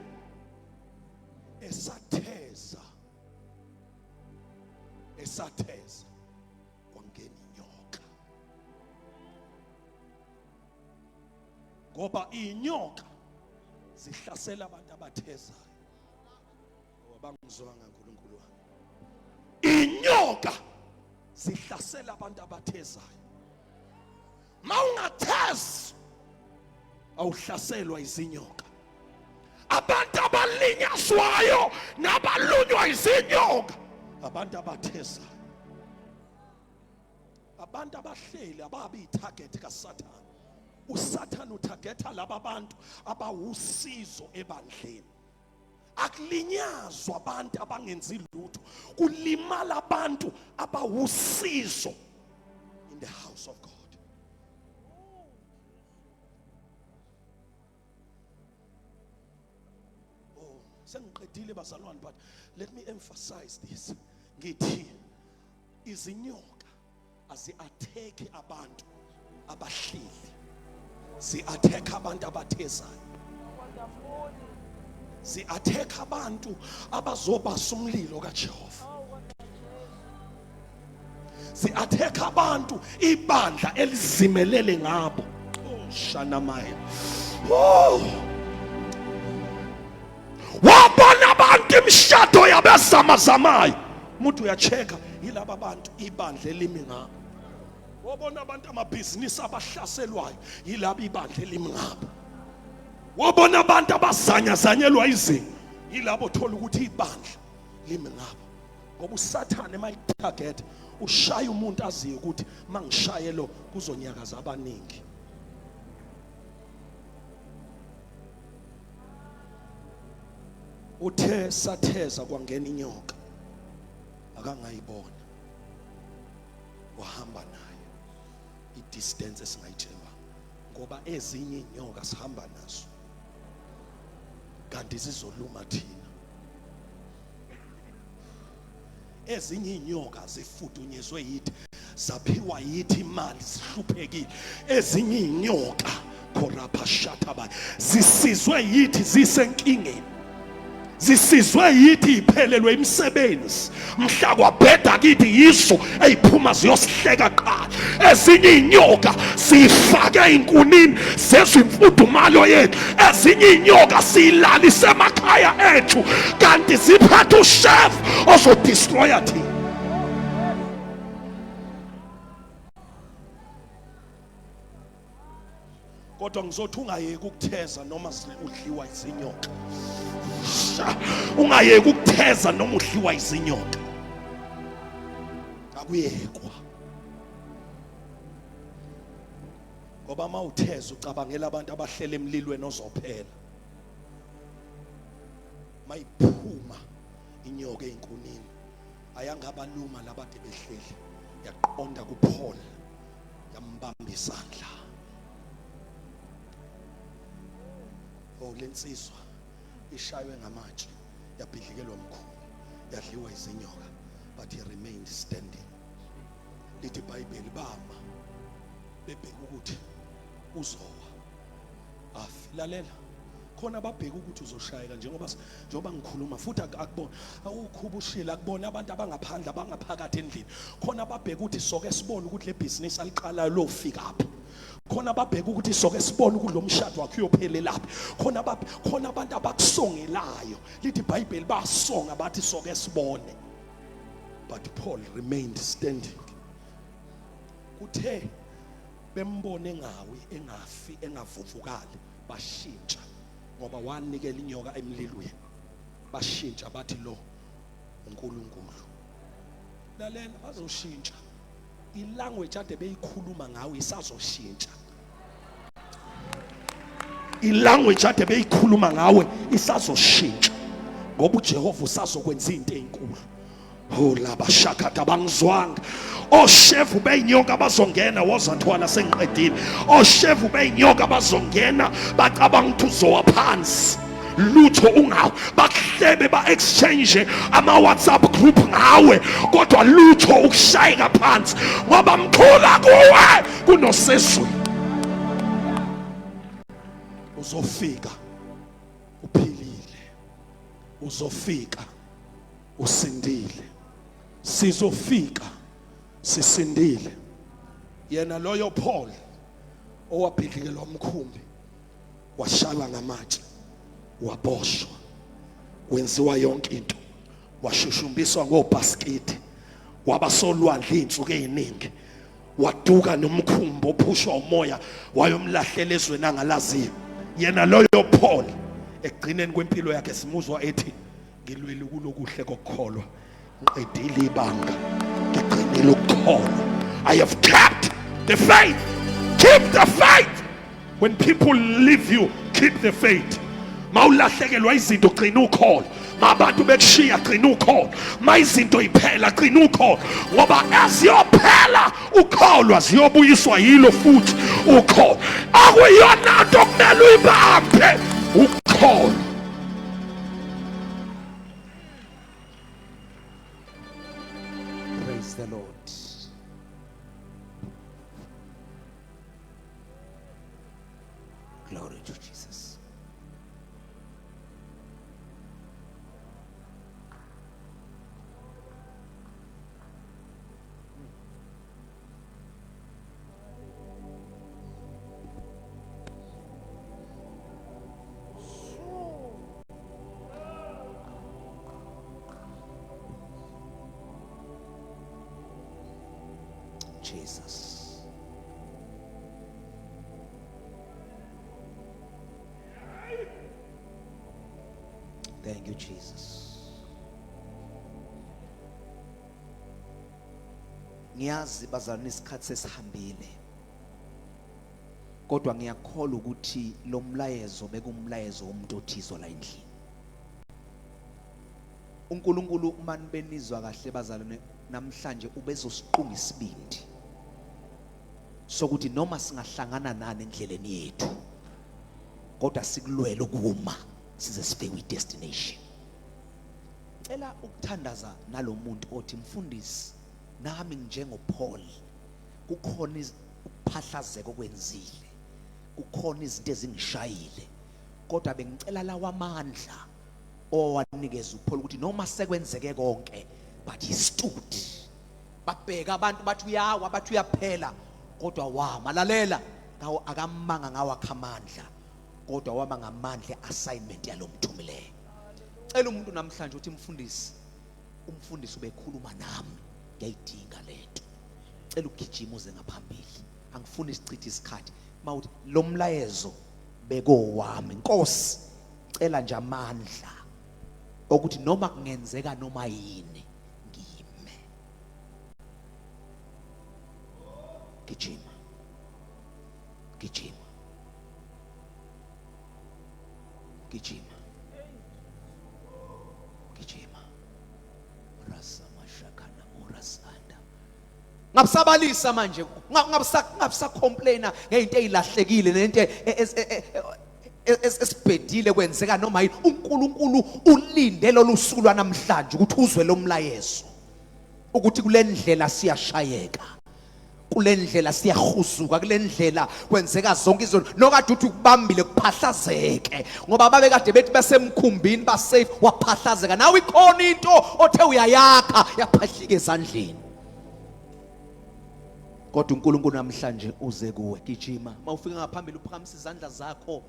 esatheza kwangena inyoka ngoba inyoka zihlasela abantu abathezayo abangizwanga uNkulunkulu wami inyoka zihlasela abantu abathezayo mawungathezi awuhlaselwa izinyoka abantu abalinyazwayo nabalunywa izinyoka abantu abatheza abantu abahleli ababi itarget kaSathane uSathane utargeta laba bantu abawusizo ebandleni akulinyazwa abantu abangenzi lutho kulimala abantu abawusizo in the house of God. Sengiqedile bazalwane but let me emphasize this ngithi izinyoka azi-attack abantu abahleli zi-attack abantu abathezayo zi-attack abantu abazobasa umlilo kaJehova zi-attack abantu ibandla elizimelele ngabo shanamaya wabona abantu imishado yabezamazamayo umuntu uyacheka yilaba bantu ibandla elimi ngabo wabona abantu amabhizinisi abahlaselwayo yilaba ibandla elimi ngabo wabona abantu abazanyazanyelwa izinto yilabo thola ukuthi ibandla limi ngabo ngoba uSathane mayitarget ushaya umuntu aziyo ukuthi mangishaye lo kuzonyakaza abaningi uthe satheza kwangena inyoka akangayibona wahamba nayo idistance esingayitshelwa ngoba ezinye inyoka sihamba nazo kanti zizoluma thina ezinye inyoka zifudunyezwe yithi zaphiwa yithi imali sihluphekile ezinye inyoka korapha shathaba zisizwe yithi zisenkingeni zisizwe yithi iphelelwe imisebenzi mhla kwabheda kithi yiso eyiphuma ziyosihleka qala ezinye inyoka sifake inkunini sezimfudumalo yethu ezinye inyoka silalise emakhaya ethu kanti ziphatha ushef ozodestroya thina kodwa ngizothi ungayeki ukutheza noma udliwa izinyoka ungayeki ukutheza noma udliwa izinyoka akuyekwa ngoba mawutheza ucabangela abantu abahlele emlilweni ozophela mayiphuma inyoka einkunini ayangabaluma labade behleli yaqonda kuPaul yambamba isandla lensizwa ishaywe ngamatshe yabhidlikelwa umkhulu yadliwa izinyoka but he remained standing lithi iBhayibheli bama bebheka ukuthi uzowa afilalela khona babheka ukuthi uzoshayeka njengoba ngikhuluma futhi akubona ukhuba ushila akubona abantu abangaphandle abangaphakathi endlini khona babheka ukuthi soke sibone ukuthi le business aliqalayo lofika apha khona babheka ukuthi soke sibone ukuthi lo mshado wakhe uyophelela lapha khona abantu abakusongelayo lithi iBhayibheli basonga bathi soke sibone but Paul remained standing kuthe bembone engafi engavuvukali bashintsha ngoba wanikela inyoka emlilweni bashintsha bathi lo uNkulunkulu. Lalela bazoshintsha ilanguage ade beyikhuluma ngawe isazoshintsha. Ilanguage ade beyikhuluma ngawe isazoshintsha ngoba uJehova usazokwenza izinto ezinkulu. Oh labashakata bangizwanga. Oshefu beyinyoka bazongena wozathwala sengiqedile. Oshefu beyinyoka bazongena bacabanga ukuthi uzowa phansi. Lutho ungawe bakuhlebe ba-exchange ama-WhatsApp group ngawe kodwa lutho ukushayeka phansi ngoba mkhula kuwe kunosezweni. Uzofika uphilile, uzofika usindile, sizofika sisindile. Yena loyo Paul owabhidlikelwa umkhumbi washaywa ngamatshe waboshwa wenziwa yonke into washushumbiswa ngobhasketi wabasolwandle izinsuku eziningi waduka nomkhumbi ophushwa umoya wayomlahlela ezweni angalaziyo. Yena loyo Paul egcineni kwempilo yakhe simuzwa ethi ngilwele kulokuhle kokukholwa ngiqedile ibanga ngigcinile ukukholwa. I have kept the faith. Keep the faith. When people leave you, keep the faith. Mawulahlekelwa izinto gcina ukholo, mabantu bekushiya gcina ukholo, mayizinto iphela gcina ukholo ngoba aziyophela ukholo aziyobuyiswa yilo futhi ukholo. Akuyona into okumele uyibambe ukholo. Praise the Lord. Glory to Jesus. Jesus. Thank you, Jesus. Ngiyazi bazalwane isikhathi sesihambile. Kodwa ngiyakholwa ukuthi lo mlayezo bekumlayezo womuntu othizo la endlini. uNkulunkulu uma nibenizwa kahle bazalwane namhlanje ubezosiqunga isibindi sokuthi noma singahlangana nani endleleni yethu kodwa sikulwele ukuma size sifike kwi-destination. Cela ukuthandaza nalomuntu othi mfundisi nami njengoPaul kukhona ukuphahlazeka okwenzile, kukhona izinto ezingishayile kodwa bengicela lawa amandla owanikeza uPaul ukuthi noma sekwenzeke konke but he stood. Babheka abantu bathi uyawa bathi uyaphela kodwa wama. Lalela ngawo akamanga ngawo akhamandla kodwa wama ngamandla assignment yalomthumileyo. Cela umuntu namhlanje uthi umfundisi ubekhuluma nami ngiyayidinga lento. Cela ugijima uze ngaphambili. Angifuni isichithe isikhathi. Mawuthi lo mlayezo bekowami. Nkosi cela nje amandla ukuthi noma kungenzeka noma yini ngime. Gijima. Gijima. Gijima. Gijima. Rasa mashakana murasanda. Ngabusabalisa manje. Ngabusacomplaina ngeinto ezilahlekile nento esibhedile kwenzeka noma yini. uNkulunkulu ulinde lo lusuku lwanamhlanje ukuthi uzwe lo mlayezo ukuthi kule ndlela siyashayeka, kule ndlela siyahuzuka, kule ndlela kwenzeka zonke izinto nokade uthi kubambile kuphahlazeke ngoba babekade bethi besemkhumbini ba safe waphahlazeka. Nawe ikhona into othe uyayakha yaphahlika ezandleni kodwa uNkulunkulu namhlanje uze kuwe. Gijima mawufika ngaphambili uphakamisa izandla zakho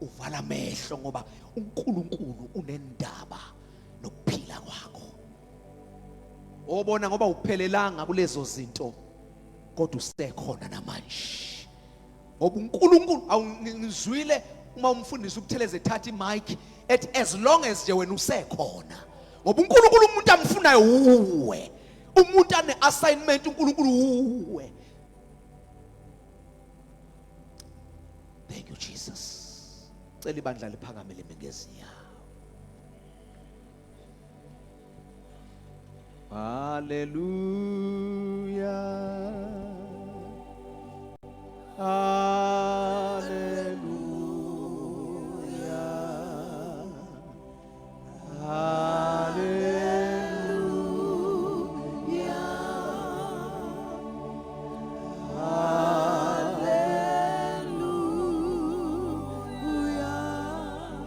uvala amehlo ngoba uNkulunkulu unendaba nokuphila kwakho. Obona ngoba uphelelanga kulezo zinto kodwa usekhona namanje. ngoba uNkulunkulu awungizwile uma umfundisi ukutheleza ethatha imic ethi as long as nje wena usekhona, ngoba uNkulunkulu umuntu amfunayo uwe, umuntu ane assignment uNkulunkulu uwe. Thank you Jesus. Cela ibandla liphakamele ngezinyawo. Hallelujah. Hallelujah.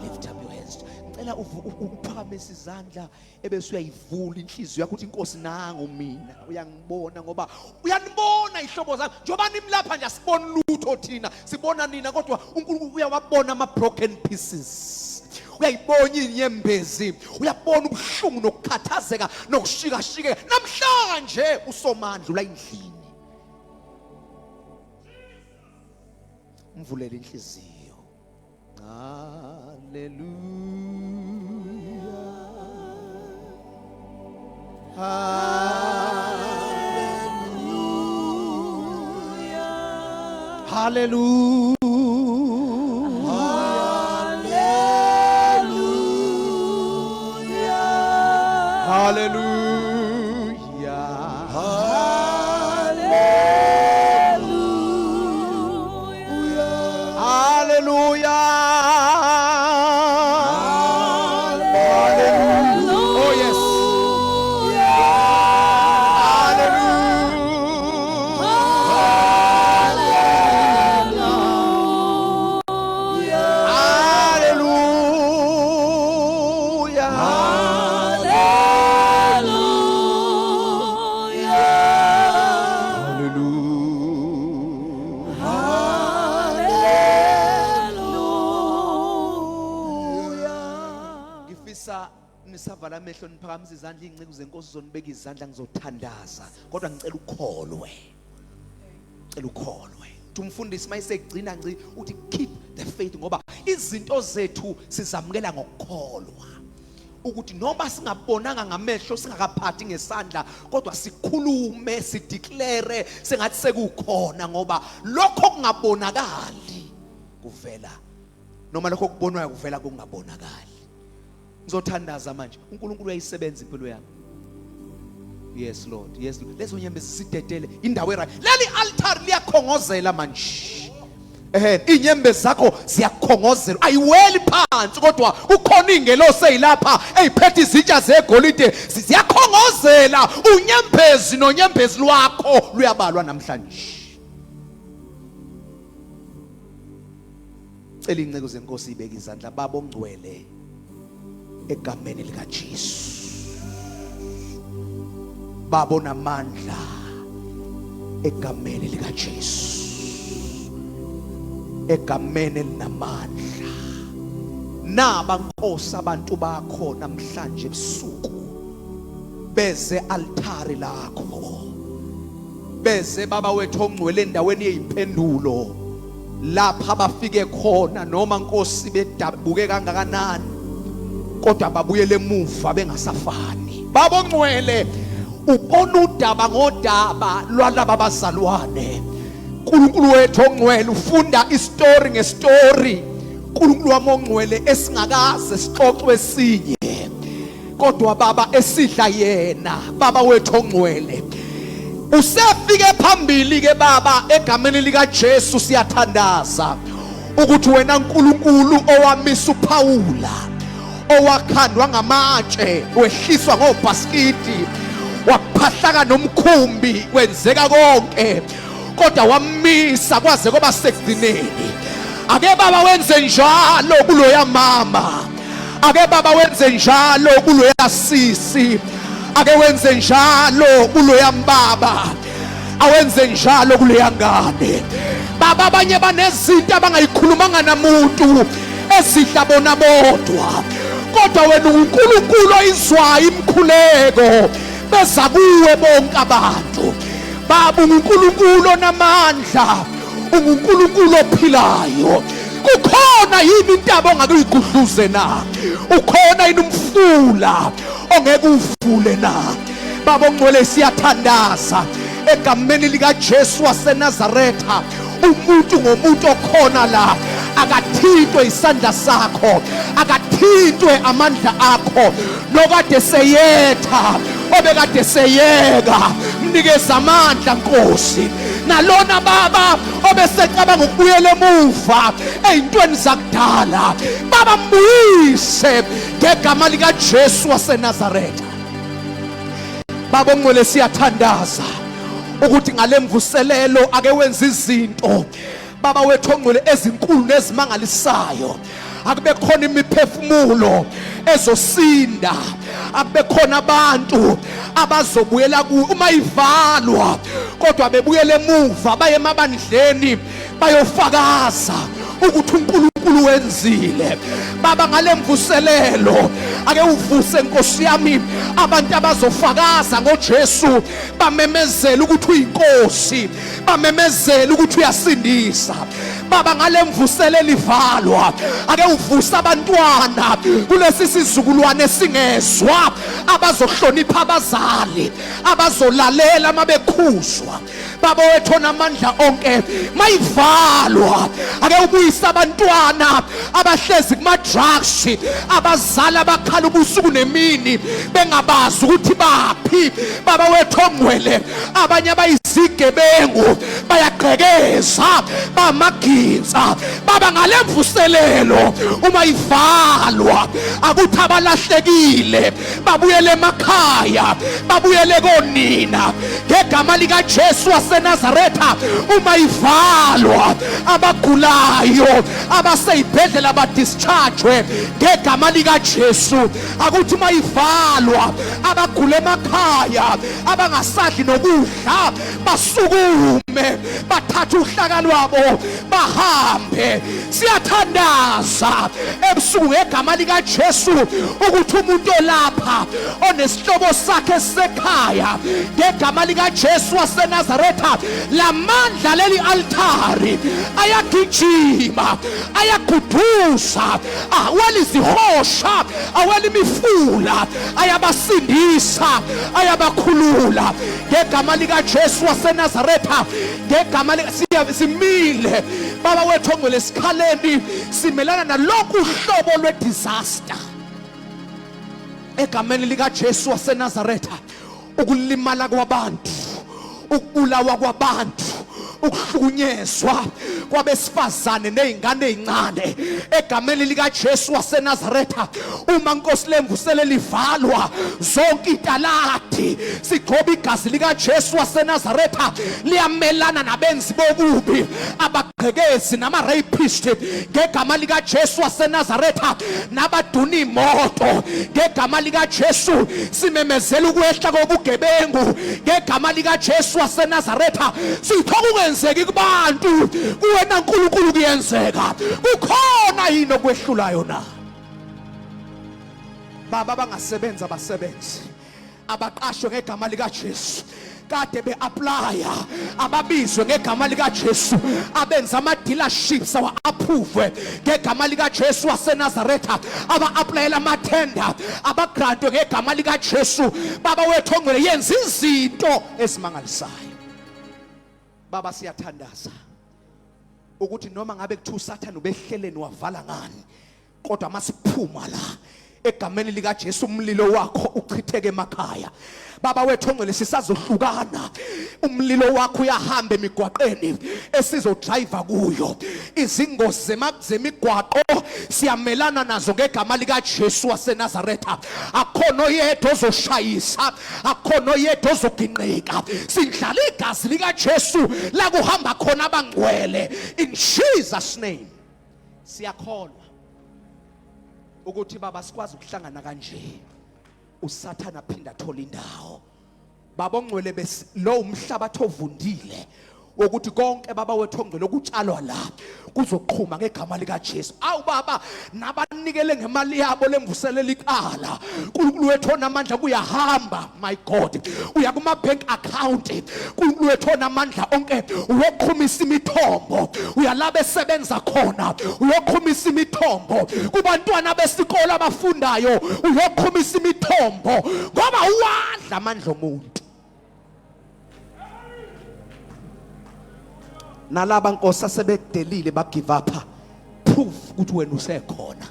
Lift up your hands. Ngicela uphakamisa izandla ebese uyayivula inhliziyo yakho uthi Nkosi nangu mina uyangibona ngoba uyanibona ihlobo zami njoba nimlapha nje asibona lutho thina sibona nina kodwa uNkulunkulu uyawabona ama broken pieces. Uyayibona inyembezi, uyabona ubuhlungu nokukhathazeka nokushikashikeka namhlanje usomandla ula endlini. Mvulele inhliziyo. Hallelujah. Hallelujah. Nisavala amehlo niphakamisa izandla ingceke zenkosi zonibeka izandla ngizothandaza kodwa ngicela ukholwe. Ngicela ukholwe. Umfundisi mayisegcina ngci uthi keep the faith ngoba izinto zethu sizamukela ngokukholwa. Ukuthi noma singabonanga ngamehlo singakaphathi ngesandla kodwa sikhulume sideclare sengathi sekukhona ngoba lokho kungabonakali kuvela noma lokho kubonwayo kuvela kungabonakali. Ngizothandaza manje uNkulunkulu uyayisebenza impilo yami. Yes Lord, yes Lord. Lezo nyembezi sidedele indawo right. Leli altar liyakhongozela manje. Inyembezi zakho ziyakhongozela. Ayiweli phansi kodwa kukhona ingelosi eyilapha eyiphethe izitsha zegolide ziyakhongozela. Unyembezi nonyembezi lwakho luyabalwa namhlanje. Cela inceke zenkosi ibeke izandla babo ngcwele egameni lika Jesu. Babo namandla egameni lika Jesu. Egameni linamandla. Naba Nkosi abantu bakho namhlanje ebusuku beze altari lakho. Beze baba wethu ongcwele endaweni yezimpendulo. Lapha bafike khona noma Nkosi bedabuke kangakanani kodwa babuyele emuva bengasafani. Babo ngcwele ubona udaba ngodaba lwalaba bazalwane. uNkulunkulu wethu ongcwele ufunda istory ngestory. uNkulunkulu wami ongcwele esingakaze sixoxwe sinye kodwa baba esidla yena baba wethu ongcwele usefike phambili ke baba egameni lika Jesu siyathandaza ukuthi wena uNkulunkulu owamisa uPaula owakhandwa ngamatshe wehliswa ngobhaskidi waphahlaka nomkhumbi kwenzeka konke kodwa wamisa kwaze kwaba sekugcineni. Ake baba wenze njalo kuloya mama, ake baba wenze njalo kuloya sisi, ake wenze njalo kuloya mbaba, awenze njalo kuleya ngane. Baba abanye banezinto abangayikhulumanga namuntu ezidla bona bodwa kodwa wena uNkulunkulu oyizwayo imkhuleko beza kuwe bonke abantu. Baba uNkulunkulu onamandla unguNkulunkulu ophilayo. Kukhona yini intaba ongakuyigudluze na? Ukhona yini umfula ongeke uvule na? Baba ongcwele siyathandaza egameni lika Jesu waseNazaretha. Umuntu ngomuntu okhona la akathintwe isandla sakho, akathintwe amandla akho. Lokade seyetha obekade seyeka, mnikeza amandla Nkosi. Nalona baba obesecabanga ukubuyela emuva ezintweni zakudala, baba mbuyise ngegama lika Jesu waseNazaretha. Baba ongcwele siyathandaza ukuthi ngale mvuselelo ake wenza izinto baba wethu ongcwele ezinkulu nezimangalisayo. Akube khona imiphefumulo ezosinda, akube khona abantu abazobuyela ku uma ivalwa kodwa bebuyele emuva baye emabandleni bayofakaza ukuthi uNkulunkulu wenzile. Baba ngale mvuselelo ake uvuse Nkosi yami abantu abazofakaza ngoJesu, bamemezela ukuthi uyinkosi, bamemezela ukuthi uyasindisa. Baba ngale mvuselelo ivalwa ake uvuse abantwana kulesi sizukulwane singezwa, abazohlonipha abazali, abazolalela mabekhuzwa. Baba wethu onamandla onke, mayivalwa ake ubuyisa abantwana abahlezi kuma drugs, abazali abakhala ubusuku nemini bengabazi ukuthi baphi. Baba wethu ongcwele, abanye abayizigebengu bayagqekeza bamaginza. Baba ngale mvuselelo uma ivalwa akuthi abalahlekile babuyele emakhaya, babuyele konina ngegama lika Jesu waseNazaretha. Uma ivalwa abagulayo abaseyibhedlela badischarge ngegama lika Jesu. Akuthi uma ivalwa abagula emakhaya abangasadli nokudla basukume bathatha uhlaka lwabo bahambe. Siyathandaza ebusuku ngegama lika Jesu ukuthi umuntu olapha onesihlobo sakhe sekhaya ngegama lika Jesu waseNazaretha, lamandla leli altari ayagijima, ayaguduza, awela izihosha, awela imifula, ayabasindisa, ayabakhulula ngegama lika Jesu waseNazaretha. Ngegama simile baba wethu ongcwele esikhaleni simelana nalokhu uhlobo lwe-disaster egameni lika Jesu waseNazaretha. Ukulimala kwabantu, ukubulawa kwabantu, ukuhlukunyezwa kwabesifazane nezingane ezincane egameni lika Jesu waseNazaretha. Uma Nkosi lemvusele livalwa zonke italati, sigcoba igazi lika Jesu waseNazaretha liyamelana nabenzi bobubi, abagqekezi nama-rapist ngegama lika Jesu waseNazaretha, nabaduna imoto ngegama lika Jesu. Simemezela ukwehla kobugebengu ngegama lika Jesu waseNazaretha. Sithoka kwenzeki kubantu kuwena uNkulunkulu kuyenzeka. Kukhona yini okwehlulayo na? Baba bangasebenza abasebenzi abaqashwe ngegama lika Jesu, kade be-applya ababizwe ngegama lika Jesu, abenza ama-dealerships awa-approve ngegama lika Jesu waseNazaretha, aba-applyela amathenda, abagrantwe ngegama lika Jesu. Baba wethu ongcwele yenza izinto ezimangalisayo. Baba siyathandaza ukuthi noma ngabe kuthiwa uSathane ubehleleni wavala ngani, kodwa masiphuma la egameni lika Jesu umlilo wakho uchitheke emakhaya. Baba wethu ongcwele sisazohlukana, umlilo wakho uyahamba emigwaqeni esizodrive kuyo. Izingozi zemigwaqo siyamelana nazo ngegama lika Jesu waseNazaretha. Akhono yedwa ozoshayisa, akhono yedwa ozoginqika. Sidlala igazi lika Jesu la kuhamba khona abangcwele. In Jesus name siyakholwa ukuthi baba sikwazi ukuhlangana kanje uSathane aphinda athola indawo. Baba ongcwele lo umhlabathi ovundile wokuthi konke baba wethu ongcwele okutshalwa la kuzoqhuma ngegama lika Jesu. Awu baba nabanikele ngemali yabo lemvuselela ikala. uNkulunkulu wethu onamandla kuyahamba, my God. Uya kuma bank account. uNkulunkulu wethu onamandla onke uyoqhumisa imithombo. Uyalaba esebenza khona uyoqhumisa imithombo. Kubantwana besikole abafundayo uyoqhumisa imithombo ngoba uwadla amandla omuntu. Nalaba nkosi asebedelile ba give up, proof ukuthi wena usekhona.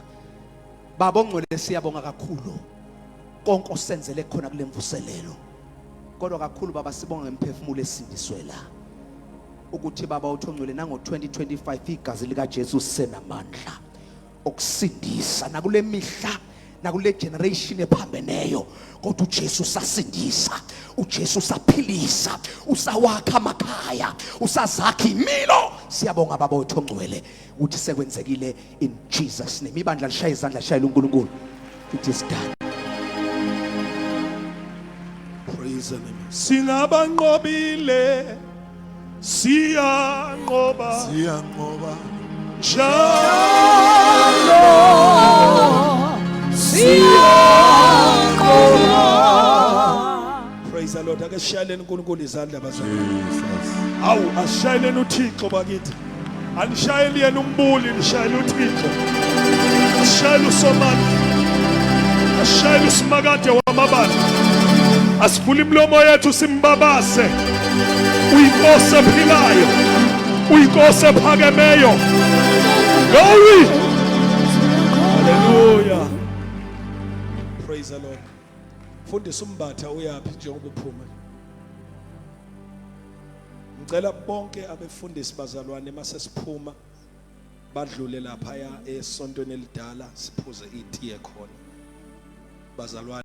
Baba ongcwele siyabonga kakhulu konke osenzele khona kule mvuselelo. Kodwa kakhulu baba sibonga ngemphefumulo esindiswe la, ukuthi baba uthongcwele nango 2025 igazi lika Jesu senamandla okusindisa nakule mihla nakule generation ephambeneyo. Kodwa uJesu sasindisa, uJesu saphilisa, usawakha amakhaya, usazakha imilo. Siyabonga baba wethu ongcwele ukuthi sekwenzekile in Jesus name. Ibandla lishaye izandla lishayela uNkulunkulu. It is done. Praise the name. Singabanqobile siyanqoba Praise the Lord. Ake sishayeleni uNkulunkulu izandla bazalwane. awu ashayeleni uThixo bakithi, anishayeli yena umbuli, nishayele uThixo, ashayele uSomandla, ashayele uSimakade wamabala. Asivule imlomo yethu simbabase. Uyinkosi ephilayo, uyinkosi ephakemeyo. Glory, hallelujah. Praise the Lord. Mfundisi umbatha uyapi njengoba uphuma. Ngicela bonke abefundisi bazalwane mase siphuma badlule lapha esontweni elidala siphuze itiye khona bazalwane.